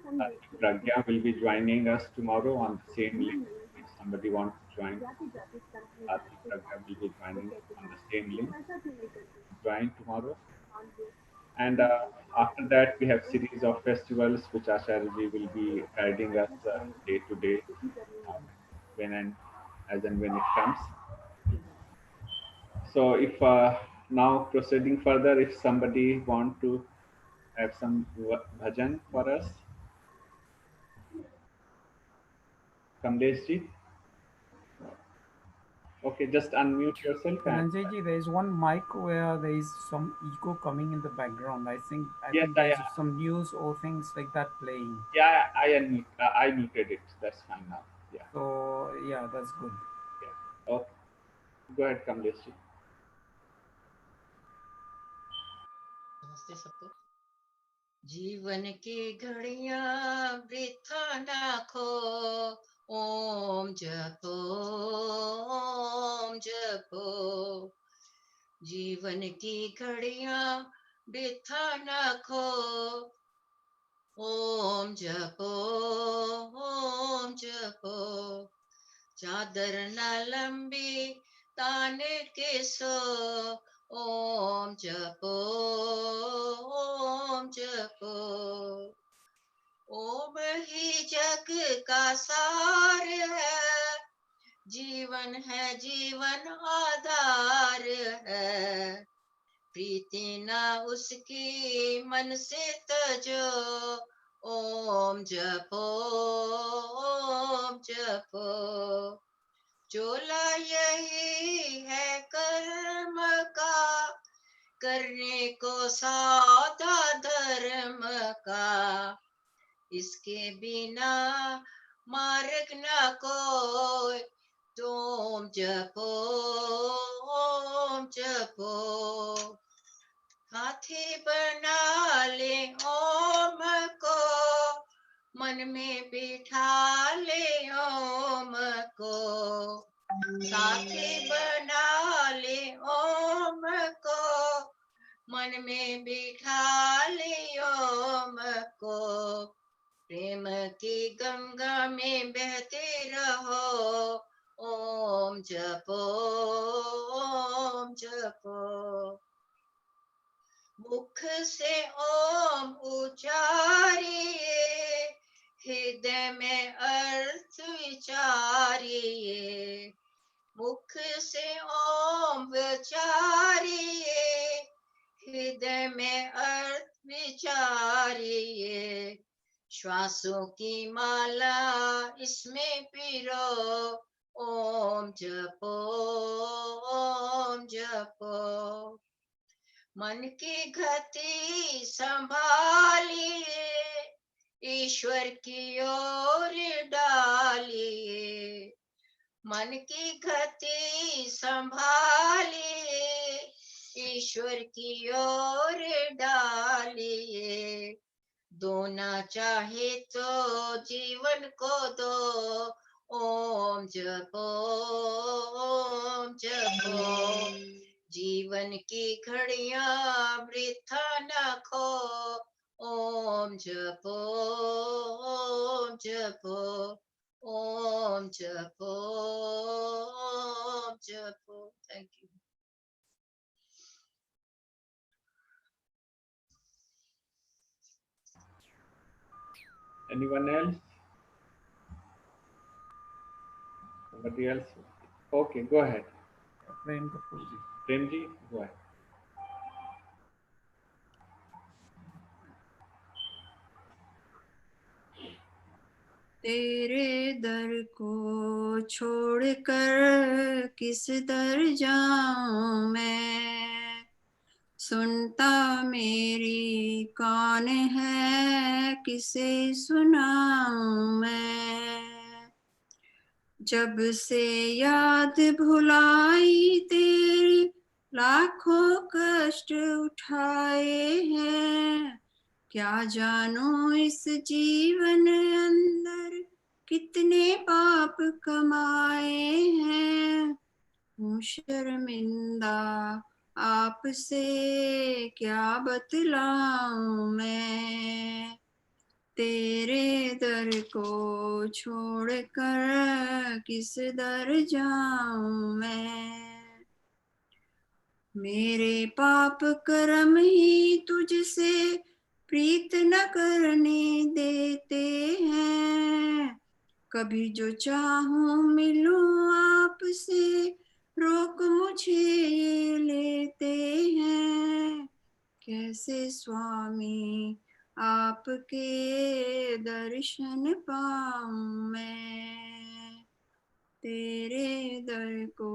S3: हम
S2: Satvik Pragya will be joining us tomorrow on the same link.
S3: नहीं
S2: If somebody wants to join,
S3: जाते जाते स्तर में
S2: Satvik
S3: जाते
S2: Pragya will be
S3: वो
S2: joining
S3: कहते
S2: on
S3: हैं
S2: the same link.
S3: ऐसा क्यों नहीं करते
S2: Join tomorrow.
S3: मान लो
S2: And after that, we have series of festivals which Acharya ji will be guiding us day to day, when and as and when it comes. So, if now proceeding further, if somebody want to have some bhajan for us, Kamlesh ji. Okay, just unmute yourself and
S1: Dhananjay ji, there is one mic where there is some echo coming in the background. I think
S2: yes,
S1: there's some news or things like that playing.
S2: yeah, I muted it. That's fine now. Yeah.
S1: So yeah, that's good.
S2: Yeah. Okay. Go ahead, Kamlesh ji.
S4: नमस्ते सबको. जीवन की घड़ियां वृथा ना खो, ओम जपो, ओम जपो. जीवन की घड़ियां वृथा ना खो, ओम जपो, ओम जपो. चादर न लंबी ताने के सो, ओम जपो, ओम जपो. ओम ही जग का सार है, जीवन है जीवन आधार है. प्रीति ना उसकी मन से तजो, ओम जपो, ओम जपो. चोला यही है कर्म का, करने को साधा धर्म का. इसके बिना मार्ग न कोई, तुम जपो, ओम जपो. हाथी बना ले ओम को, मन में बिठा ले ओम को. साथी बना ले ओम को, मन में बिठा ले ओम को. प्रेम की गंगा में बहते रहो, ओम जपो, ओम जपो. मुख से ओम उचारिए, हृदय में अर्थ विचारिए. मुख से ओम विचारिए, हृदय में अर्थ विचारिए. श्वासों की माला इसमें पिरो, ओम जपो, ओम जपो. मन की गति संभालिए, ईश्वर की ओर डालिए. मन की गति संभालिए, ईश्वर की ओर डालिए, दोना चाहे तो जीवन को दो, ओम जपो, ओम जपो, जीवन की घड़ियां वृथा न खो, ओम जपो, ओम जपो, ओम जपो, ओम जपो. Thank you.
S2: Anyone else? Somebody else? Okay, go ahead.
S1: Prem Kapoor ji.
S2: Premji, go ahead.
S5: तेरे दर को छोड़कर किस दर जाऊं मैं, सुनता मेरी कौन है, किसे सुनाऊं मैं. जब से याद भुलाई तेरी, लाखों कष्ट उठाए हैं, क्या जानूं इस जीवन अंदर कितने पाप कमाए हैं. हूँ शर्मिंदा आपसे क्या बतलाऊं मैं, तेरे दर को छोड़कर किस दर जाऊं मैं. मेरे पाप कर्म ही तुझसे प्रीत न करने देते हैं, कभी जो चाहूं मिलूं आपसे, रोक मुझे ये लेते हैं. कैसे स्वामी आपके दर्शन पाऊं मैं, तेरे दर को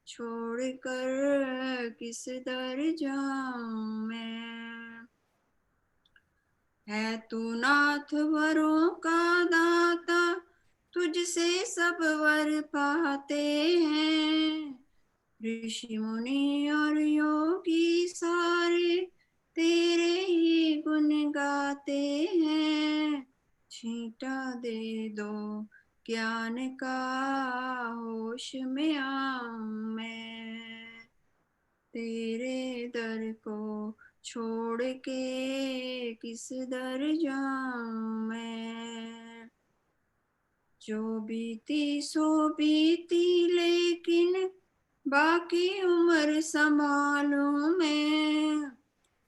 S5: छोड़कर किस दर जाऊं मैं. है तू नाथ वरों का दाता, तुझसे सब वर पाते हैं, ऋषि मुनि और योगी सारे तेरे ही गुण गाते हैं. छींटा दे दो ज्ञान का, होश में आऊं मैं, तेरे दर को छोड़ के किस दर जाऊं मैं. जो बीती सो बीती लेकिन बाकी उम्र संभालूं मैं,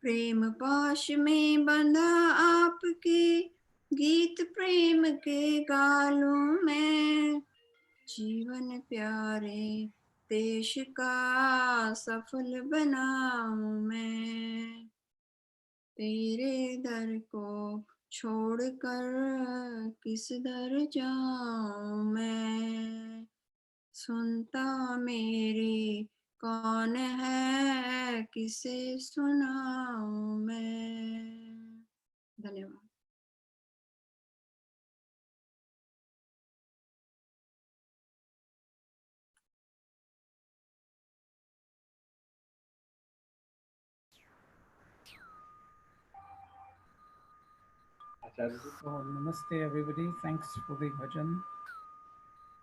S5: प्रेम पाश में बंधा आपके गीत प्रेम के गालूं मैं. जीवन प्यारे देश का सफल बनाऊं मैं, तेरे दर को छोड़कर किस दर जाऊं मैं. सुनता मेरी कौन है, किसे सुनाऊं मैं. धन्यवाद.
S2: Acharya ji.
S1: So, namaste everybody. Thanks for the bhajan.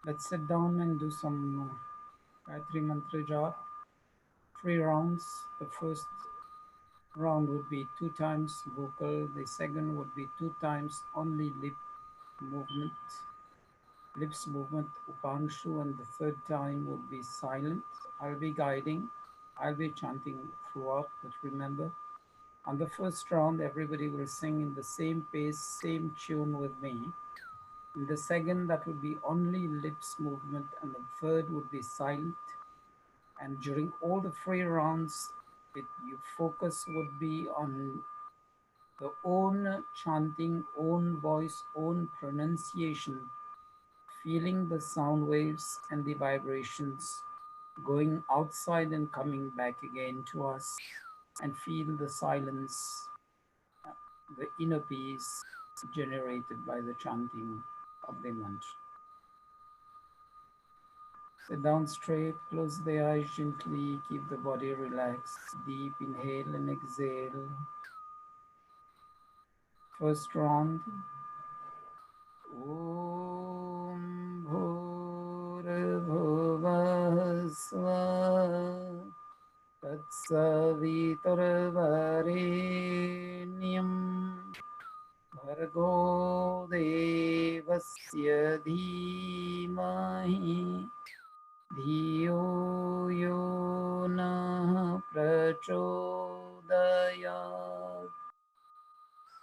S1: Let's sit down and do some Gayatri Mantra japa. 3 rounds. The first round would be 2 times vocal. The second would be 2 times only lips movement, Upanshu, and the third time would be silent. I'll be guiding. I'll be chanting throughout, but remember, on the first round, everybody will sing in the same pace, same tune with me. In the second, that would be only lips movement, and the third would be silent. And during all the 3 rounds, your focus would be on the own chanting, own voice, own pronunciation, feeling the sound waves and the vibrations going outside and coming back again to us, and feel the silence, the inner peace generated by the chanting of the mantra. Sit down straight, close the eyes gently, keep the body relaxed. Deep inhale and exhale. First round. Om Bhurabhuvah Svah Tatsaviturvarenyam Bhargo Devasya Dhimahi Dhiyo Yo Nah Prachodayat.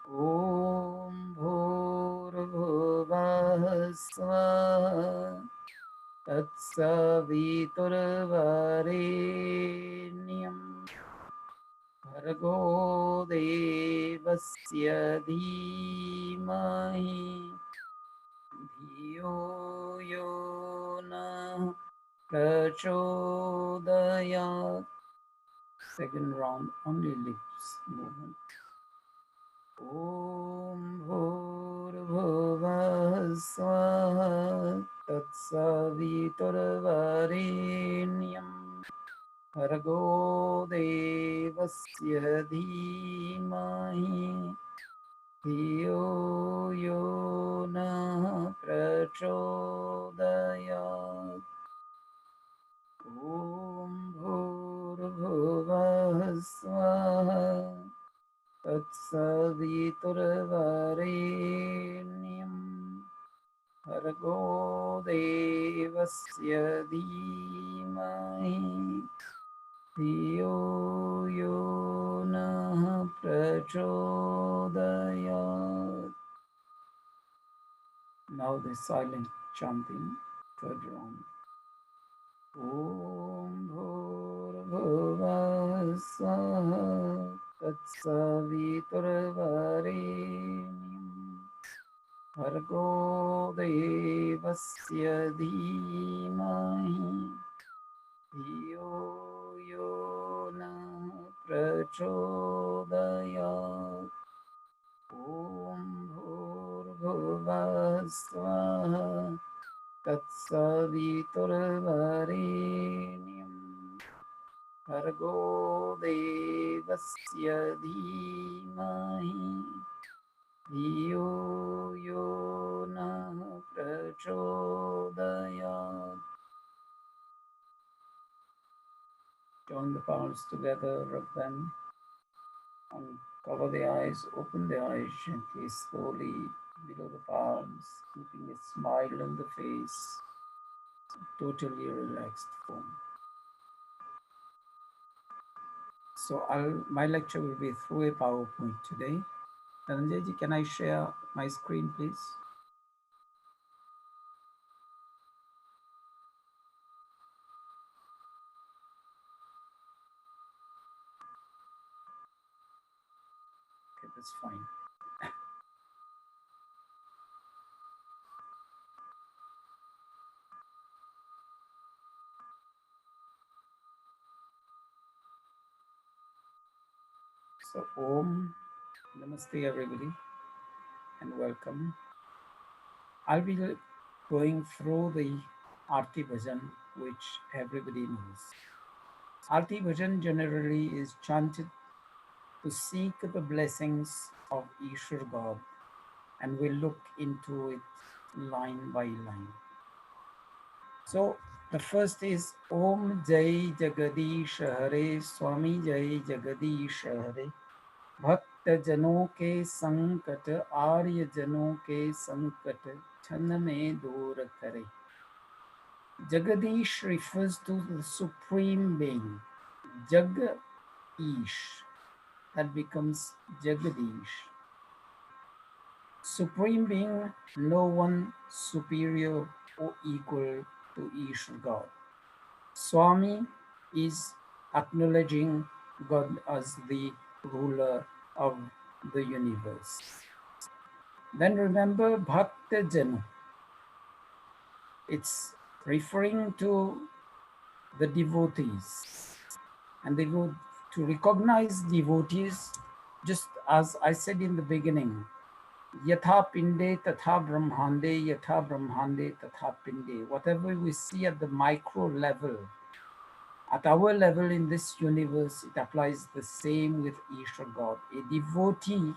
S1: Om Bhurabhuvah Svah Tatsaviturvarenyam Bhargo Devasya Dhimahi Dhiyo Yo Nah Prachodayat. Second round, only lips movement. Om Bhurabhuvah Svah Tatsaviturvarenyam Bhargo Devasya Dhimahi Dhiyo Yo Nah Prachodayat. Om Bhurabhuvah Svah Tatsaviturvarenyam Bhargo Devasya Dhimahi Dhiyo Yo Nah Prachodayat. Now the silent chanting, third round. Om Bhurabhuvah Svah Tatsaviturvarenyam Bhargo Devasya Dhimahi Dhiyo Yo Nah Prachodayat. Om Bhurabhuvah Svah Tatsaviturvarenyam Bhargo Devasya Dhimahi Dhiyo Yo Nah Prachodayat. Join the palms together, rub them, uncover the eyes, open the eyes gently, slowly below the palms, keeping a smile on the face, totally relaxed form. So my lecture will be through a PowerPoint today. Dhananjay, can I share my screen, please? Okay, that's fine. So, Om, Namaste, everybody, and welcome. I'll be going through the Aarti Bhajan, which everybody knows. Aarti Bhajan generally is chanted to seek the blessings of Ishwar God, and we'll look into it line by line. So the first is Om Jai Jagadish Hare Swami Jai Jagadish Hare भक्त जनों के संकट आर्य जनों के संकट क्षण में दूर करे. Jagadish refers to the supreme being, Jag-ish, that becomes Jagadish. Supreme being, no one superior or equal to Ishwar God. Swami is acknowledging God as the ruler of the universe. Then remember Bhakta Jana. It's referring to the devotees. And they go to recognize devotees, just as I said in the beginning, Yatha pinde tatha brahmande, yatha brahmande tatha pinde. Whatever we see at the micro level, at our level in this universe, it applies the same with Ishvara God. A devotee,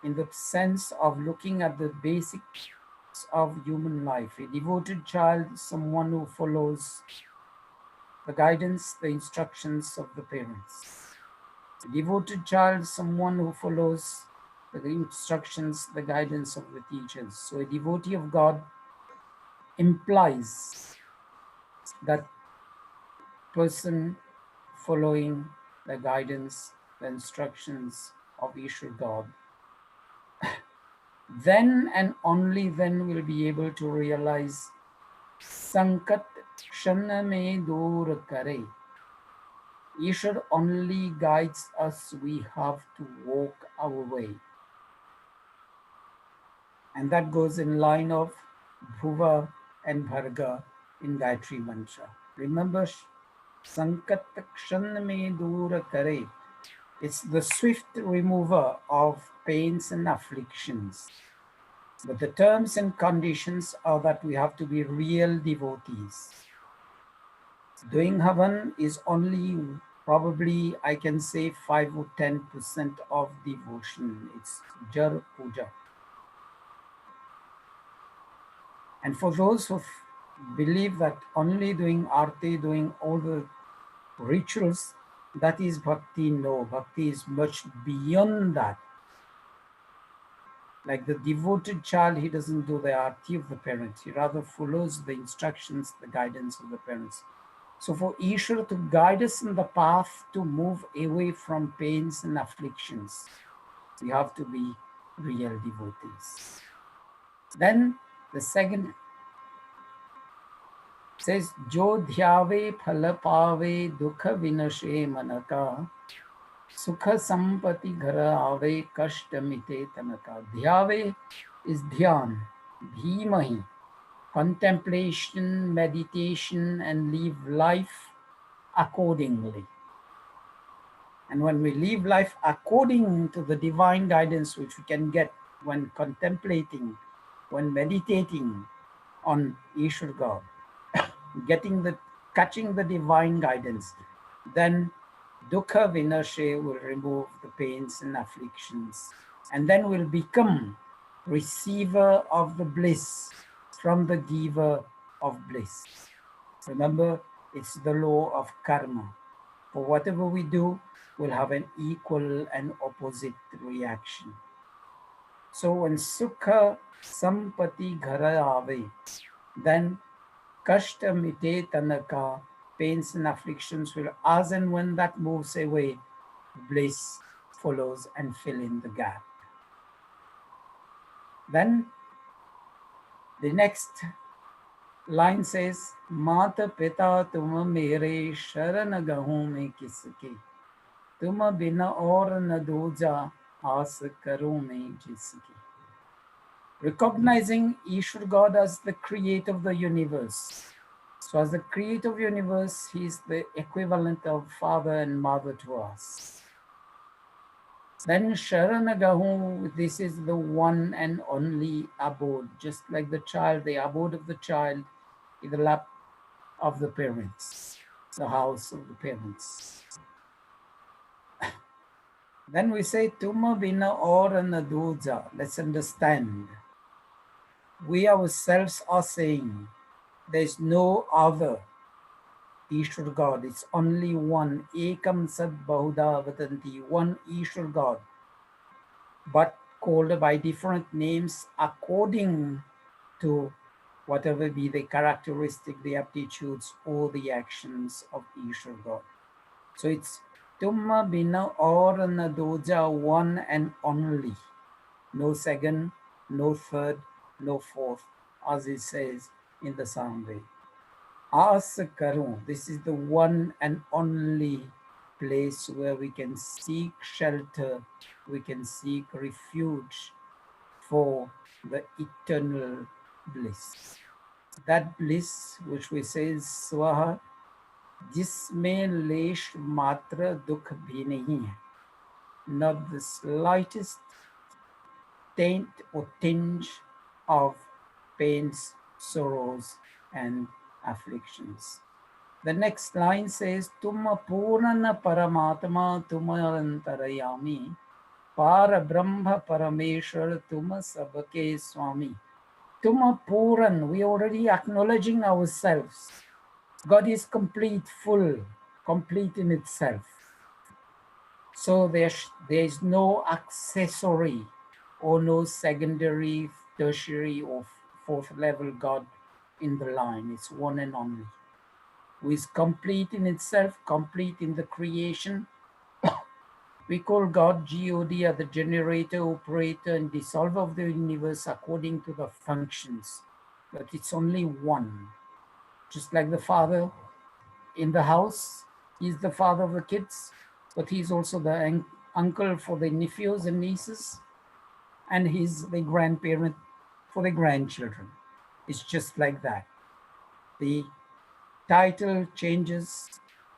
S1: in the sense of looking at the basics of human life, a devoted child is someone who follows the guidance, the instructions of the parents. A devoted child is someone who follows the instructions, the guidance of the teachers. So a devotee of God implies that person following the guidance, the instructions of Ishvara God. Then and only then will be able to realize Sankat Kshana mein dur kare. Ishvara only guides us, we have to walk our way. And that goes in line of Bhuva and Bharga in Gayatri Mantra. Remember, Sankat Kshan mein dur kare. It's the swift remover of pains and afflictions. But the terms and conditions are that we have to be real devotees. Doing Havan is only probably, I can say, 5 or 10% of devotion. It's Jar Puja. And for those who believe that only doing arti, doing all the rituals, that is bhakti, no. Bhakti is much beyond that. Like the devoted child, he doesn't do the arti of the parents. He rather follows the instructions, the guidance of the parents. So for Ishvara to guide us in the path to move away from pains and afflictions, we have to be real devotees. Then the second says, Jo dhyave phala pave dukha vinashe manaka sukha sampati ghara ave kashta mite tanaka. Dhyave is dhyan, dhimahi, contemplation, meditation, and live life accordingly. And when we live life according to the divine guidance which we can get when contemplating, when meditating on Ishvara God, catching the divine guidance, then dukkha vinashe will remove the pains and afflictions, and then will become receiver of the bliss from the giver of bliss. Remember, it's the law of karma. For whatever we do, will have an equal and opposite reaction. So when sukha sampati ghara ave, then kashta mite tanaka, pains and afflictions will, as and when that moves away, bliss follows and fill in the gap. Then the next line says, Mata pita tuma mere sharan gahu mein kiske. तुम बिना और न दूजा आस करूं मैं जिसकी. Recognizing Ishvara God as the creator of the universe. So as the creator of the universe, he is the equivalent of father and mother to us. Then Sharanagahu, this is the one and only abode, just like the child, the abode of the child in the lap of the parents, the house of the parents. Then we say, Tuma bina aur na duja. Let's understand. We ourselves are saying, there's no other Ishvara God. It's only one. Ekam sad bahuda vatanti. One Ishvara God. But called by different names according to whatever be the characteristic, the aptitudes, or the actions of Ishvara God. So it's Tumma bina aur na doja, one and only. No second, no third, no fourth, as it says in the Samved. As karu, this is the one and only place where we can seek shelter, we can seek refuge for the eternal bliss. That bliss which we say is Swaha, जिसमें लेश मात्र दुख भी नहीं है, not the slightest taint or tinge of pains, sorrows, and afflictions. The next line says, Tumma Purnana Paramatma Tumma Antarayami Para Brahma Parameshwar Tumma Sabake Swami. Tumma Puran, we already acknowledging ourselves. God is complete, full, complete in itself. So there is no accessory or no secondary, tertiary, or fourth level God in the line. It's one and only, who is complete in itself, complete in the creation. We call God God as the generator, operator, and dissolver of the universe according to the functions. But it's only one. Just like the father in the house, he's the father of the kids, but he's also the uncle for the nephews and nieces, and he's the grandparent for the grandchildren. It's just like that. The title changes,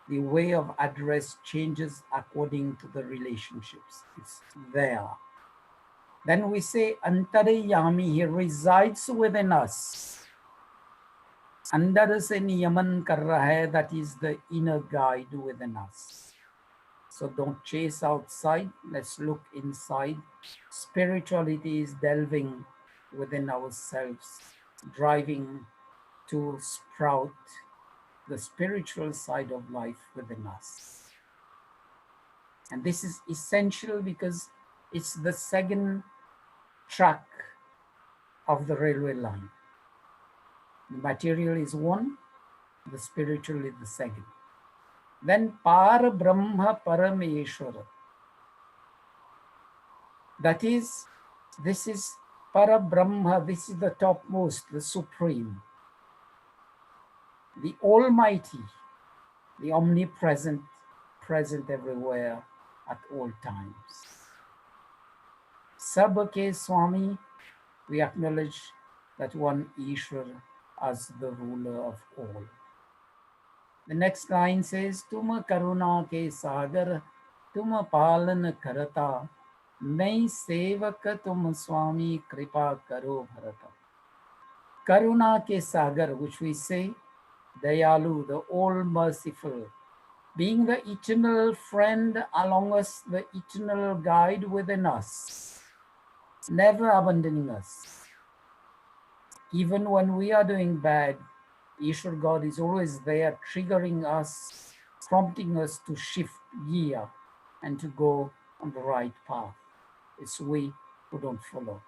S1: the way of address changes according to the relationships. It's there. Then we say Antarayami, he resides within us. Andar se niyaman kar raha hai, that is the inner guide within us. So don't chase outside, let's look inside. Spirituality is delving within ourselves, driving to sprout the spiritual side of life within us. And this is essential because it's the second track of the railway line. The material is one, the spiritual is the second. Then Para Brahma Parameshwara. That is, this is Para Brahma, this is the topmost, the supreme, the Almighty, the omnipresent, present everywhere at all times. Sabake Swami, we acknowledge that one Ishwar as the ruler of all. The next line says, Tuma Karuna ke Sagar, Tuma Palan Karata, Mai Sevak Tum Swami Kripa Karo Bharata. Karuna ke Sagar, which we say, Dayalu, the all merciful, being the eternal friend along us, the eternal guide within us, never abandoning us. Even when we are doing bad, Ishwar God is always there, triggering us, prompting us to shift gear and to go on the right path. It's we who don't follow.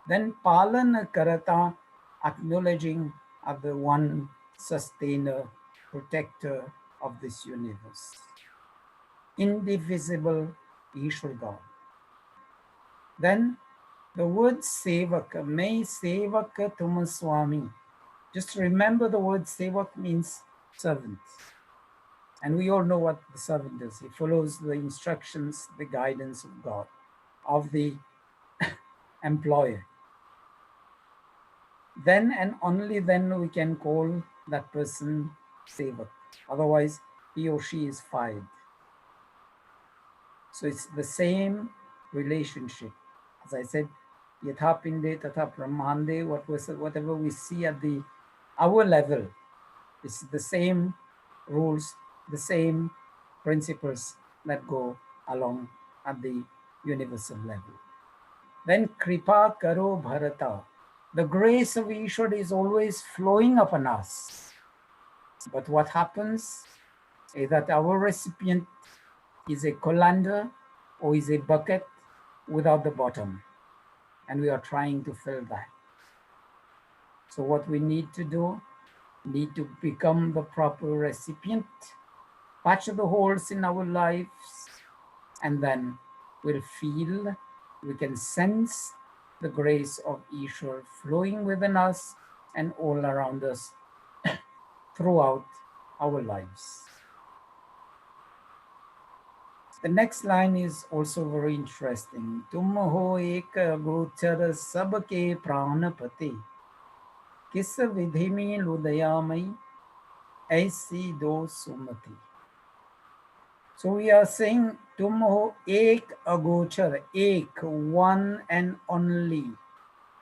S1: Then Palan Karata, acknowledging of the one sustainer, protector of this universe. Indivisible Ishwar God. Then the word Sevak, Mai Sevak Tum Swami. Just remember the word Sevak means servant. And we all know what the servant is. He follows the instructions, the guidance of God, of the employer. Then and only then we can call that person Sevak. Otherwise, he or she is fired. So it's the same relationship. As I said, Yatha Pinde Tatha Brahmande, whatever we see at our level, it's the same rules, the same principles that go along at the universal level. Then Kripa Karo Bharata. The grace of Ishwar is always flowing upon us. But what happens is that our recipient is a colander or is a bucket without the bottom. And we are trying to fill that. So what we need to do, need to become the proper recipient, patch the holes in our lives, and then we'll feel, we can sense the grace of Ishwar flowing within us and all around us throughout our lives. The next line is also very interesting. Tum ho ek gochar sabke pranapati, kis vidhi mein ludayamai, aisi do sumati. So we are saying, Tum ho ek agochar, ek, one and only.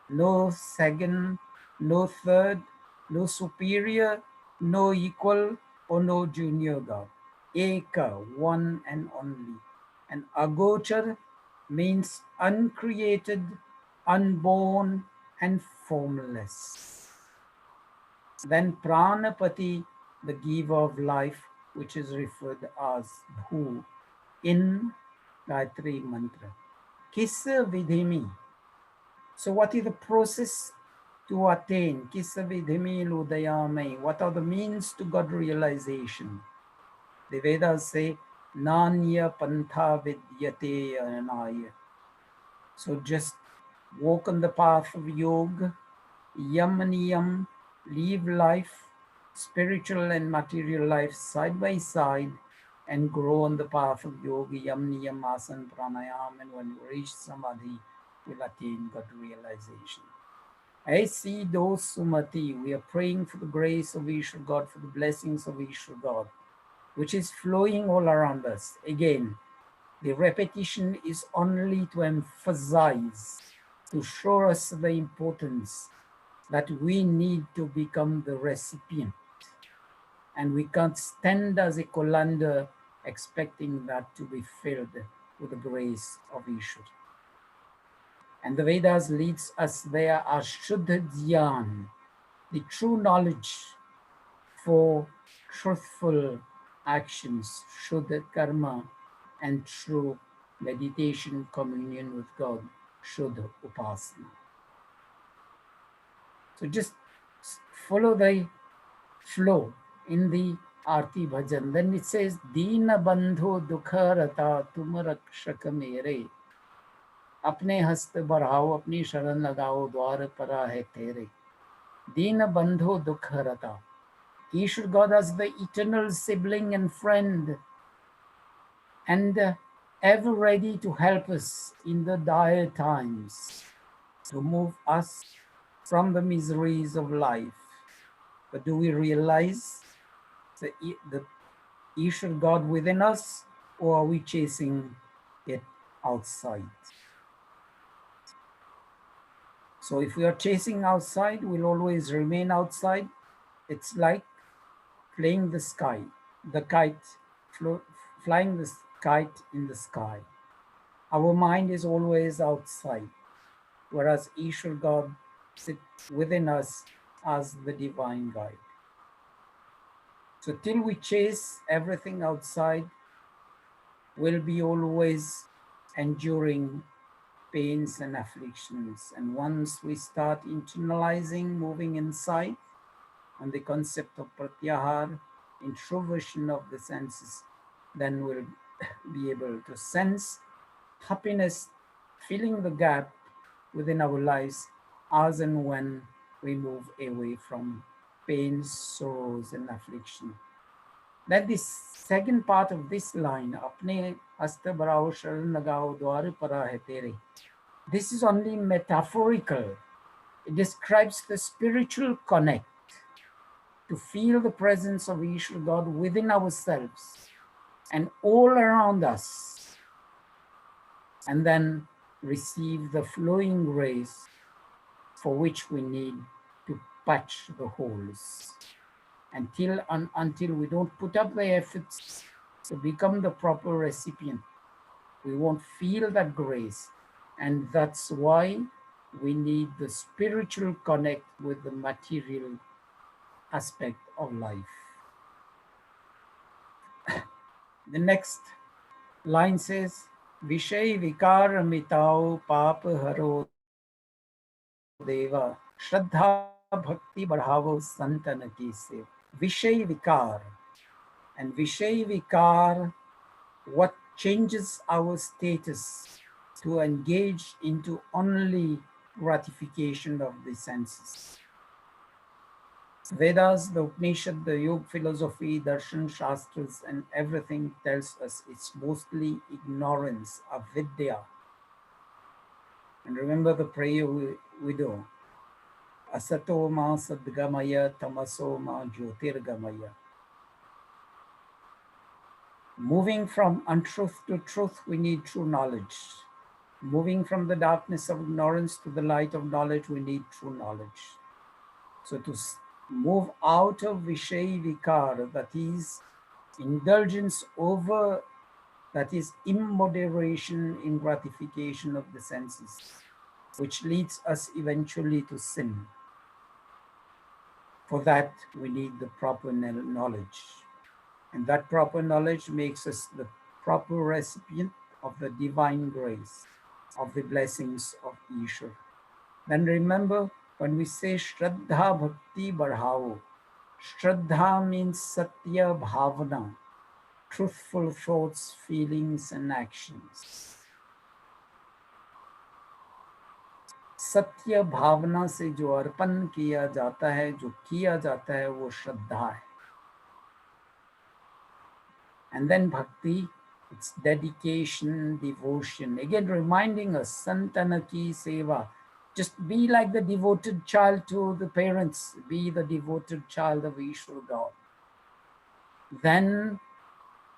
S1: No second, no third, no superior, no equal, or no junior God. Eka, one and only. And agochar means uncreated, unborn, and formless. Then Pranapati, the giver of life, which is referred as Bhu in Gayatri Mantra. Kisa vidhimi. So what is the process to attain? Kisa vidhimi ludayame. What are the means to God realization? The Vedas say, Nanya pantha vidyate anaya. So just walk on the path of yoga, yam niyam, live life, spiritual and material life side by side, and grow on the path of yoga, yam niyam, asana, pranayam, and when you reach samadhi, will attain God realization. I see those Sumati, we are praying for the grace of Ishwar God, for the blessings of Ishwar God, which is flowing all around us. Again, the repetition is only to emphasize, to show us the importance that we need to become the recipient. And we can't stand as a colander expecting that to be filled with the grace of Ishwar. And the Vedas leads us there as Shuddha Dhyan, the true knowledge for truthful actions, Shuddha Karma, and true meditation, communion with God, Shuddha Upasana. So just follow the flow in the Aarti Bhajan. Then it says, Deena Bandho Dukha Rata Tum Rakshak Mere. अपने हस्त बढ़ाओ अपनी शरण लगाओ द्वार परा है तेरे. Dina Bandho Dukha Rata. Ishwar God as the eternal sibling and friend, and ever ready to help us in the dire times, to move us from the miseries of life. But do we realize the Ishwar God within us, or are we chasing it outside? So if we are chasing outside, we'll always remain outside. It's like flying the sky, the kite, flying the kite in the sky. Our mind is always outside, whereas Ishwar God sits within us as the divine guide. So till we chase everything outside, we'll be always enduring pains and afflictions. And once we start internalizing, moving inside, on the concept of pratyahar, introversion of the senses, then we'll be able to sense happiness, filling the gap within our lives as and when we move away from pains, sorrows, and affliction. Then the second part of this line, Apne hasta barao sharan lagao dwar para hai tere. This is only metaphorical. It describes the spiritual connect, to feel the presence of Ishwar God within ourselves and all around us, and then receive the flowing grace for which we need to patch the holes. Until we don't put up the efforts to become the proper recipient, we won't feel that grace. And that's why we need the spiritual connect with the material aspect of life. The next line says, Vishay vikar mitao paap haro deva shraddha bhakti badhavo santan ki se. Vishay vikar. And Vishay vikar, what changes our status to engage into only gratification of the senses. Vedas, the Upanishad, the Yoga philosophy, Darshan, Shastras, and everything tells us it's mostly ignorance, avidya. And remember the prayer we do. Asato ma sadgamaya, tamaso ma jyotirgamaya. Moving from untruth to truth, we need true knowledge. Moving from the darkness of ignorance to the light of knowledge, we need true knowledge. So to move out of Vishay Vikar, that is indulgence over, that is immoderation in gratification of the senses, which leads us eventually to sin. For that, we need the proper knowledge. And that proper knowledge makes us the proper recipient of the divine grace, of the blessings of Ishwar. Then remember, when we say Shraddha Bhakti Badhao, Shraddha means Satya Bhavana, truthful thoughts, feelings, and actions. सत्य भावना से जो अर्पण किया जाता है, जो किया जाता है, वो श्रद्धा है. And then bhakti, it's dedication, devotion. Again, reminding us, Santana ki seva. Just be like the devoted child to the parents. Be the devoted child of Ishwar God. Then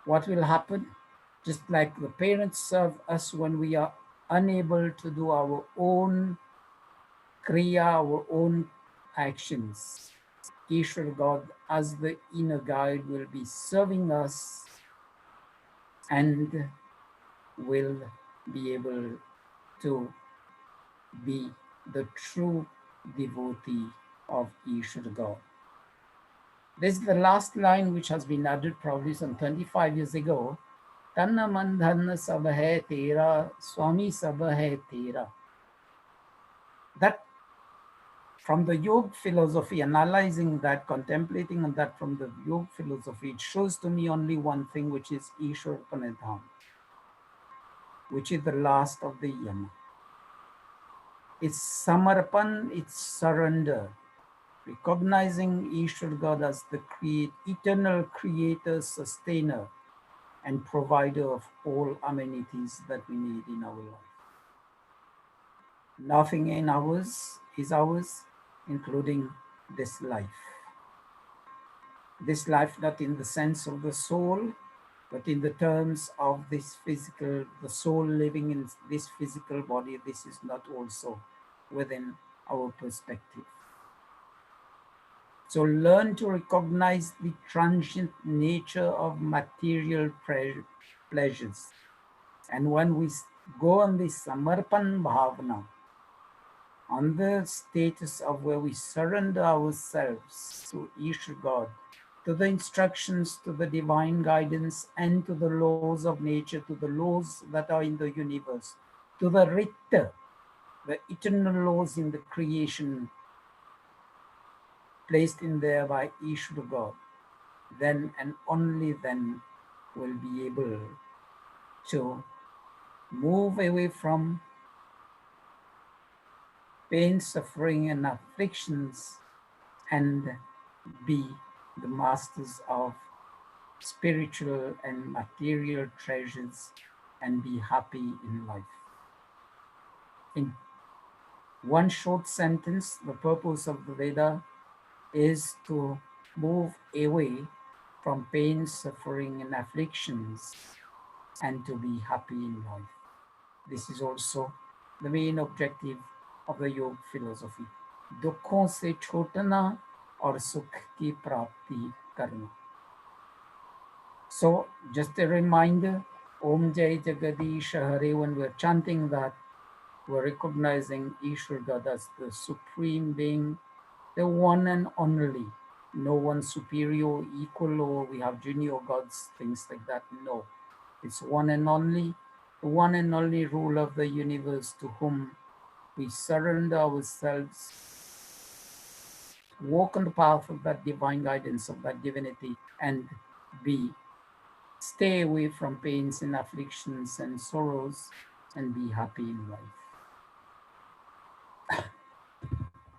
S1: what will happen? Just like the parents serve us when we are unable to do our own kriya, our own actions. Ishwar God, as the inner guide, will be serving us and will be able to be the true devotee of Ishwar God. This is the last line which has been added probably some 25 years ago. Tanna man dhanna sab hai tera, Swami sab hai tera. That from the yoga philosophy, analyzing that, contemplating on that from the yoga philosophy, it shows to me only one thing, which is Ishwar Pranidham, which is the last of the yama. It's samarpan, it's surrender, recognizing Ishwar God as the eternal creator, sustainer, and provider of all amenities that we need in our life. Nothing in ours is ours, including this life. This life not in the sense of the soul, but in the terms of this physical, the soul living in this physical body. This is not also within our perspective. So learn to recognize the transient nature of material pleasures. And when we go on this samarpan bhavana, on the status of where we surrender ourselves to Ishwar God, to the instructions, to the divine guidance, and to the laws of nature, to the laws that are in the universe, to the Ritta, the eternal laws in the creation placed in there by Ishwar God, then and only then will be able to move away from pain, suffering, and afflictions and be the masters of spiritual and material treasures and be happy in life. In one short sentence, the purpose of the Veda is to move away from pain, suffering, and afflictions and to be happy in life. This is also the main objective of the yoga philosophy. दुखों से छूटना और सुख की प्राप्ति करना. So just a reminder, Om Jai Jagadish Hare, when we're chanting that, we're recognizing Ishwar God as the supreme being, the one and only. No one superior, equal, or we have junior gods, things like that. No, it's one and only, the one and only ruler of the universe, to whom we surrender ourselves, walk on the path of that divine guidance, of that divinity, and stay away from pains and afflictions and sorrows and be happy in life.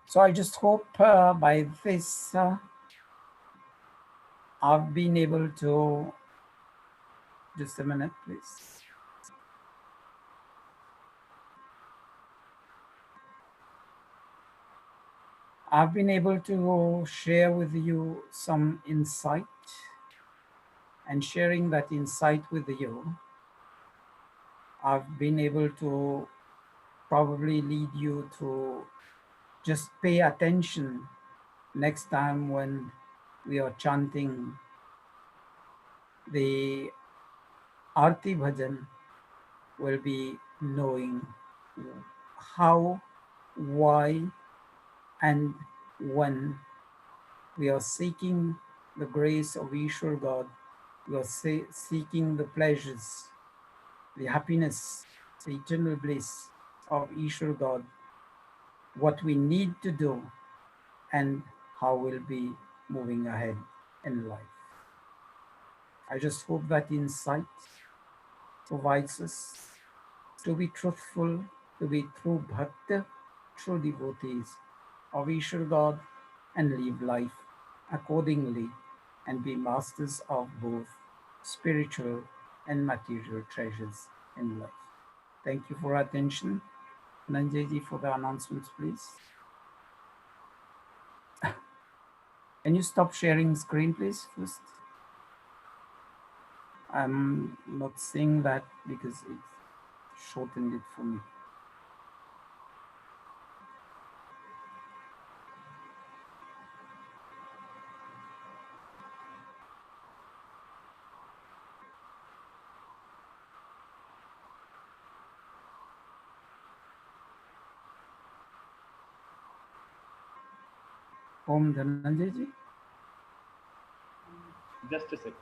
S1: So I just hope by this I've been able to, just a minute please. I've been able to share with you some insight and sharing that insight with you, I've been able to probably lead you to just pay attention next time when we are chanting the Arti Bhajan. Will be knowing how, why, and when we are seeking the grace of Ishwar God, we are seeking the pleasures, the happiness, the eternal bliss of Ishwar God, what we need to do, and how we'll be moving ahead in life. I just hope that insight provides us to be truthful, to be true bhakta, true devotees of Ishwar God, and live life accordingly and be masters of both spiritual and material treasures in life. Thank you for your attention. Nanjayji, for the announcements, please. Can you stop sharing screen, please, first? I'm not seeing that because it shortened it for me. Om Dhananjayji.
S2: Just a second.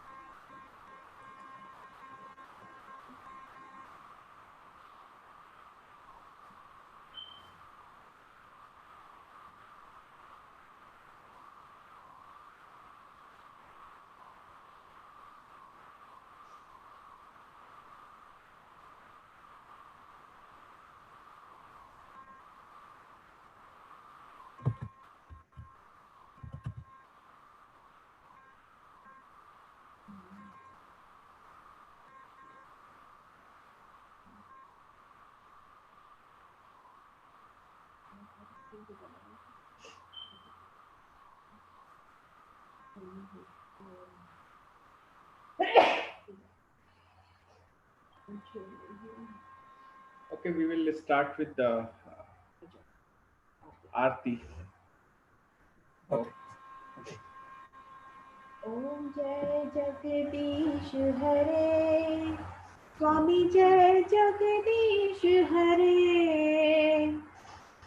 S2: Okay, we will start with the Aarti.
S1: Okay.
S3: ओम जय जगदीश हरे, स्वामी जय जगदीश हरे।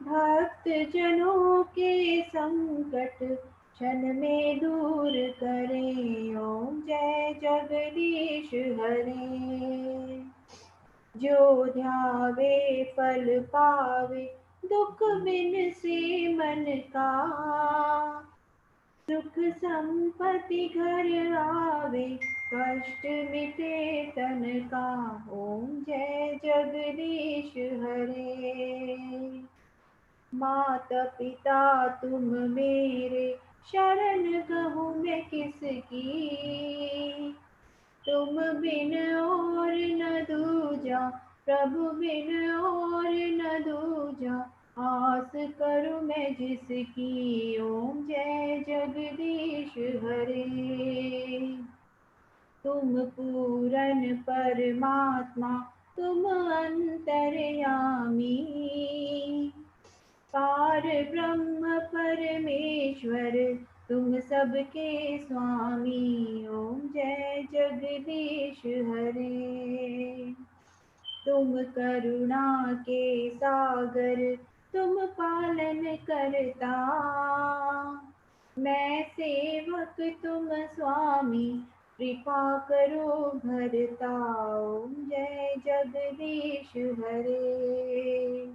S3: भक्त जनों के संकट क्षण में दूर करें, ओम जय जगदीश हरे। जो ध्यावे फल पावे, दुख बिन से मन का, सुख संपत्ति घर आवे, कष्ट मिटे तन का, ओम जय जगदीश हरे। माता पिता तुम मेरे, शरण कहूँ मैं किसकी, तुम बिन और न दूजा, प्रभु बिन और न दूजा, आस करूं मैं जिसकी, ओम जय जगदीश हरे। तुम पूरन परमात्मा, तुम अंतर्यामी, पार ब्रह्म परमेश्वर, तुम सबके स्वामी, ओम जय जगदीश हरे। तुम करुणा के सागर, तुम पालन करता, मैं सेवक तुम स्वामी, कृपा करो भरता, ओम जय जगदीश हरे।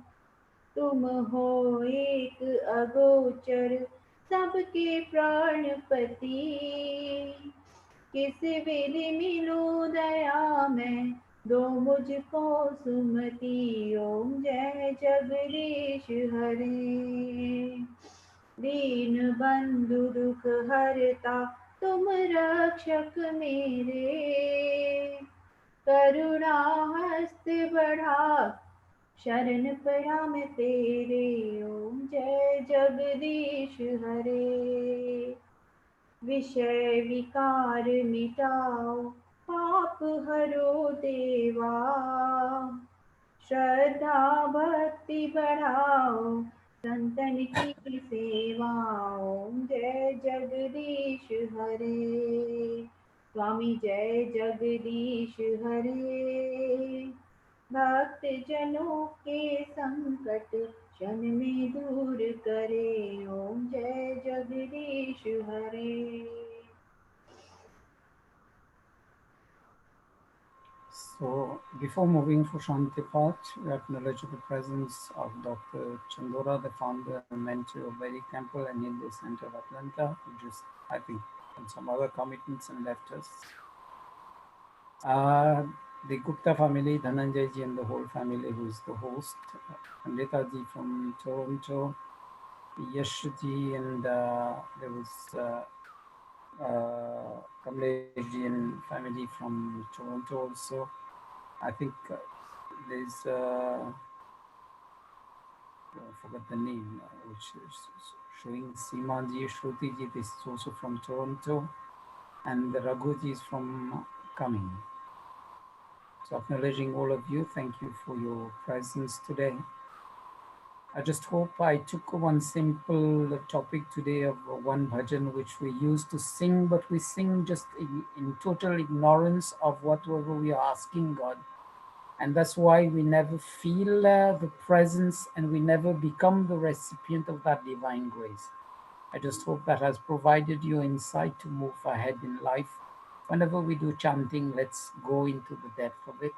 S3: तुम हो एक अगोचर, सबके प्राणपति, किस विधि मिलो दया मैं, दो मुझको सुमति, ओम जय जगदीश हरे। दीन बंधु दुख हरता, तुम रक्षक मेरे, करुणा हस्त बढ़ा, शरण पड़ा मैं तेरे, ओम जय जगदीश हरे। विषय विकार मिटाओ, पाप हरो देवा। श्रद्धा भक्ति बढ़ाओ, संतन की सेवा। ओम जय जगदीश हरे, स्वामी जय जगदीश हरे। भक्त जनों के संकट क्षण में दूर करे। ओम जय जगदीश हरे।
S1: So, before moving for Shanti Path, we acknowledge the presence of Dr. Chandora, the founder and mentor of Vedic Temple and Hindu Center of Atlanta, who just, I think, on some other commitments and left us. The Gupta family, Dhananjay ji and the whole family who is the host, Pandita ji from Toronto, Yash ji, and there was Kamlesh ji and family from Toronto also. I think there's, I forgot the name, which is showing Seema ji, Shruti ji, this is also from Toronto, and the Raghu ji is from Cumming. So acknowledging all of you, thank you for your presence today. I just hope I took one simple topic today of one bhajan which we used to sing, but we sing just in total ignorance of whatever we are asking God. And that's why we never feel the presence and we never become the recipient of that divine grace. I just hope that has provided you insight to move ahead in life. Whenever we do chanting, let's go into the depth of it.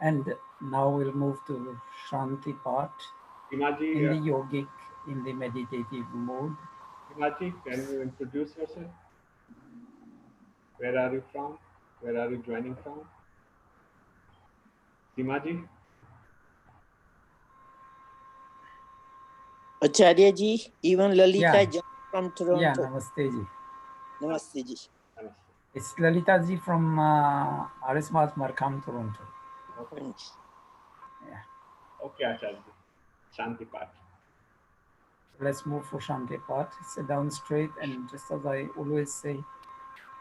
S1: And now we'll move to Shanti part
S2: Himaji,
S1: in the yogic, in the meditative mode.
S2: Himaji, can you introduce yourself? Where are you from? Where are you joining from? Himaji?
S6: Acharya ji, even Lalita
S1: Yeah.
S6: Jan from
S1: Yeah,
S6: Toronto.
S1: namaste ji.
S6: Namaste ji.
S2: Namaste.
S1: It's Lalita ji from RS Math Markham, Toronto.
S2: Okay.
S1: Yeah.
S2: Okay, Acharya. Shanti Path.
S1: Let's move for Shanti part. Sit down straight, and just as I always say,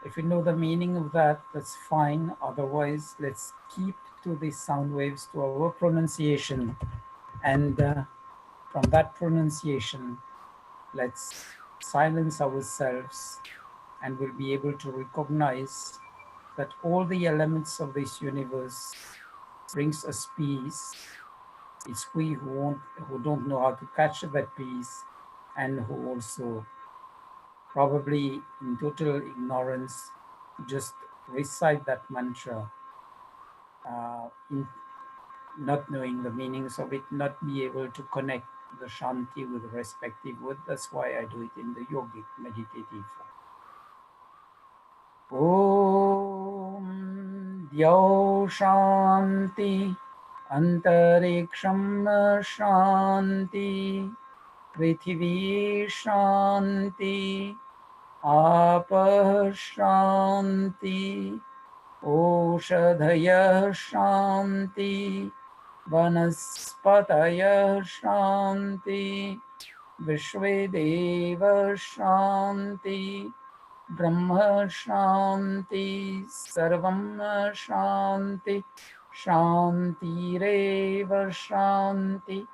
S1: if you know the meaning of that, that's fine. Otherwise, let's keep to the sound waves, to our pronunciation. And from that pronunciation, let's silence ourselves, and we'll be able to recognize that all the elements of this universe brings us peace. It's we who don't know how to catch that peace, and who also probably in total ignorance just recite that mantra, not knowing the meanings of it, not be able to connect the Shanti with the respective word. That's why I do it in the yogic meditative form. Om Dhyau Shanti Antariksham Shanti Prithvi Shanti Apah Shanti Oshadhaya Shanti Vanaspataya Shanti Vishvedeva Shanti Brahma Shanti Sarvam Shanti Shantireva Shanti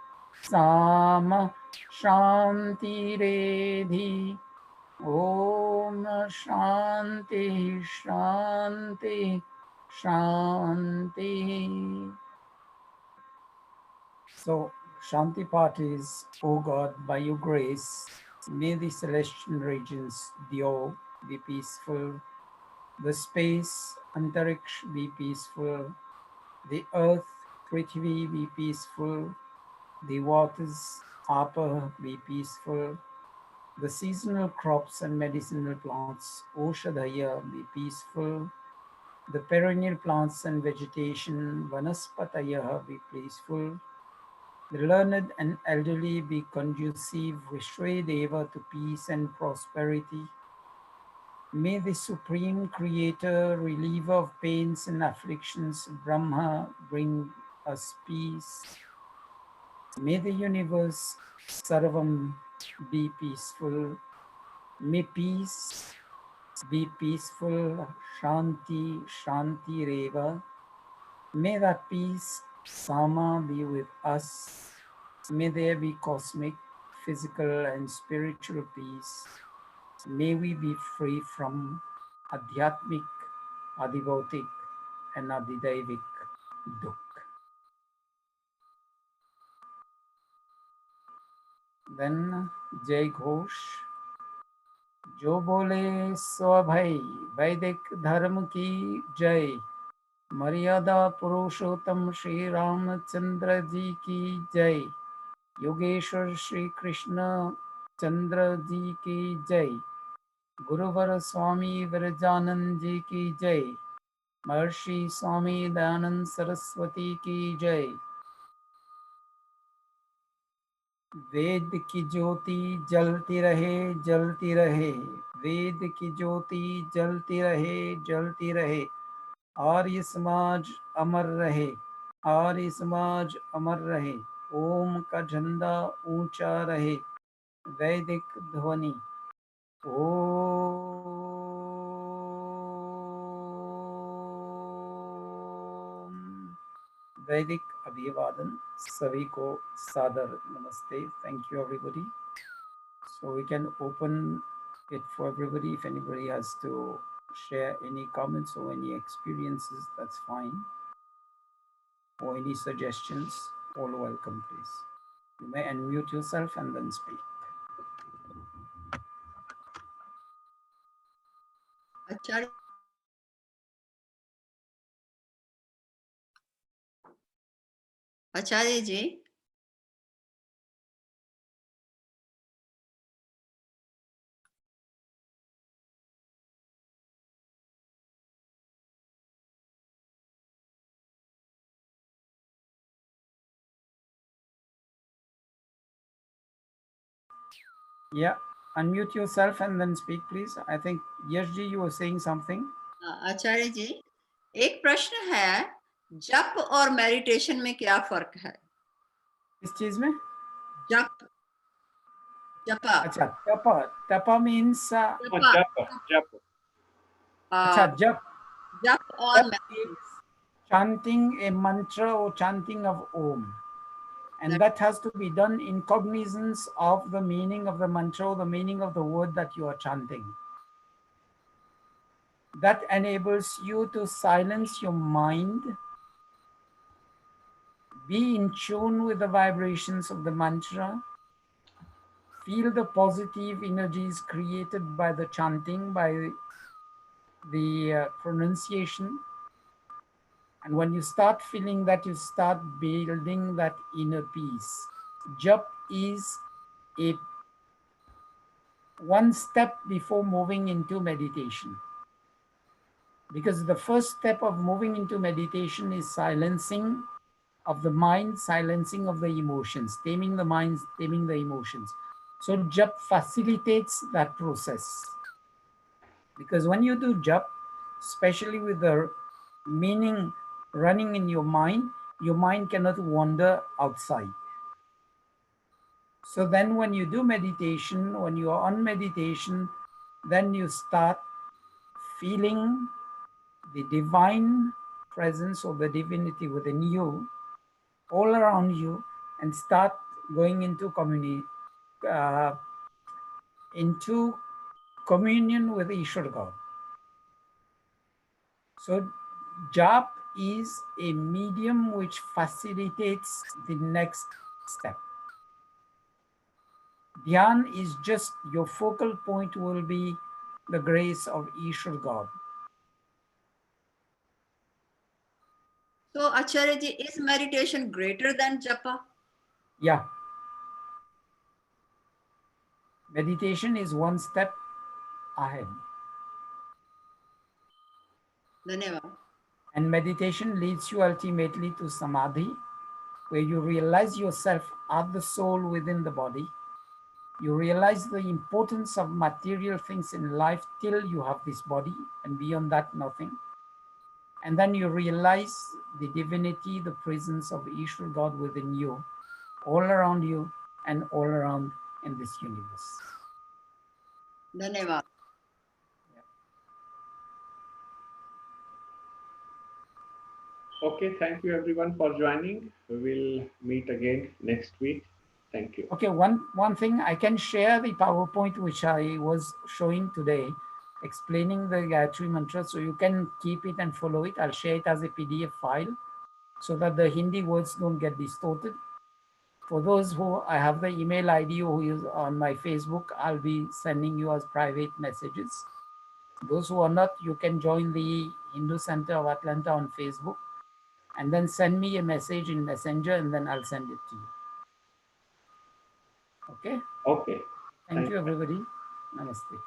S1: Sama Shantiredhi. Om Shanti Shanti Shanti. So Shanti part is, O God, by your grace, may the celestial regions, Dio, be peaceful, the space, Antariksh, be peaceful, the earth, Prithvi, be peaceful, the waters, Apa, be peaceful, the seasonal crops and medicinal plants, Oshadhaya, be peaceful, the perennial plants and vegetation, Vanaspataya, be peaceful, the learned and elderly be conducive, Vishvedeva, to peace and prosperity. May the Supreme Creator, reliever of pains and afflictions, Brahma, bring us peace. May the universe, Sarvam, be peaceful. May peace be peaceful, Shanti, Shanti Reva. May that peace, Sama, be with us. May there be cosmic, physical, and spiritual peace. May we be free from Adhyatmik, Adibautik, and Adidaivik Dukh. Then Jai Ghosh. जो बोले सो भई, वैदिक धर्म की जय। मर्यादा पुरुषोत्तम श्री रामचंद्र जी की जय। योगेश्वर श्री कृष्ण चंद्र जी की जय। गुरुवर स्वामी विरजानंद जी की जय। महर्षि स्वामी दयानंद सरस्वती की जय। वेद की ज्योति जलती रहे, जलती रहे। वेद की ज्योति जलती रहे, जलती रहे। आर्य समाज अमर रहे, आर्य समाज अमर रहे। ओम का झंडा ऊंचा रहे। वैदिक ध्वनि ओम। वैदिक अभिवादन सभी को सादर नमस्ते। Thank you everybody. So we can open it for everybody. If anybody has to share any comments or any experiences, that's fine. Or any suggestions, all welcome, please. You may unmute yourself and then speak.
S5: Acharya, Acharya ji,
S1: Yeah, unmute yourself and then speak, please. I think Yashji, you were saying something.
S5: आचार्य जी, एक प्रश्न है, जप और meditation में क्या फर्क है?
S1: किस चीज में?
S5: जप, जपा,
S1: अच्छा, tapa. Tapa means
S5: जपा,
S2: Japa.
S1: अच्छा, jap.
S5: जप और
S1: Jap is chanting a mantra or chanting of Om. And that has to be done in cognizance of the meaning of the mantra or the meaning of the word that you are chanting. That enables you to silence your mind, be in tune with the vibrations of the mantra, feel the positive energies created by the chanting, by the pronunciation. And when you start feeling that, you start building that inner peace. Jap is a one step before moving into meditation. Because the first step of moving into meditation is silencing of the mind, silencing of the emotions, taming the mind, taming the emotions. So jap facilitates that process. Because when you do jap, especially with the meaning running in your mind cannot wander outside. So then when you do meditation, when you are on meditation, then you start feeling the divine presence or the divinity within you, all around you, and start going into communion with Ishwar God. So jap is a medium which facilitates the next step. Dhyan is just your focal point will be the grace of Ishwar God.
S5: So Acharya ji, is meditation greater than japa?
S1: Yeah. Meditation is one step ahead.
S5: धन्यवाद.
S1: And meditation leads you ultimately to samadhi, where you realize yourself are the soul within the body. You realize the importance of material things in life till you have this body, and beyond that, nothing. And then you realize the divinity, the presence of Ishwar God within you, all around you and all around in this universe.
S5: धन्यवाद.
S2: Okay, thank you everyone for joining. We will meet again next week. Thank you.
S1: Okay, one thing, I can share the PowerPoint which I was showing today, explaining the Gayatri Mantra, so you can keep it and follow it. I'll share it as a PDF file so that the Hindi words don't get distorted. For those who I have the email ID who is on my Facebook, I'll be sending you as private messages. Those who are not, you can join the Hindu Center of Atlanta on Facebook and then send me a message in Messenger and then I'll send it to you. Okay?
S2: Okay.
S1: Thank you, everybody. Namaste.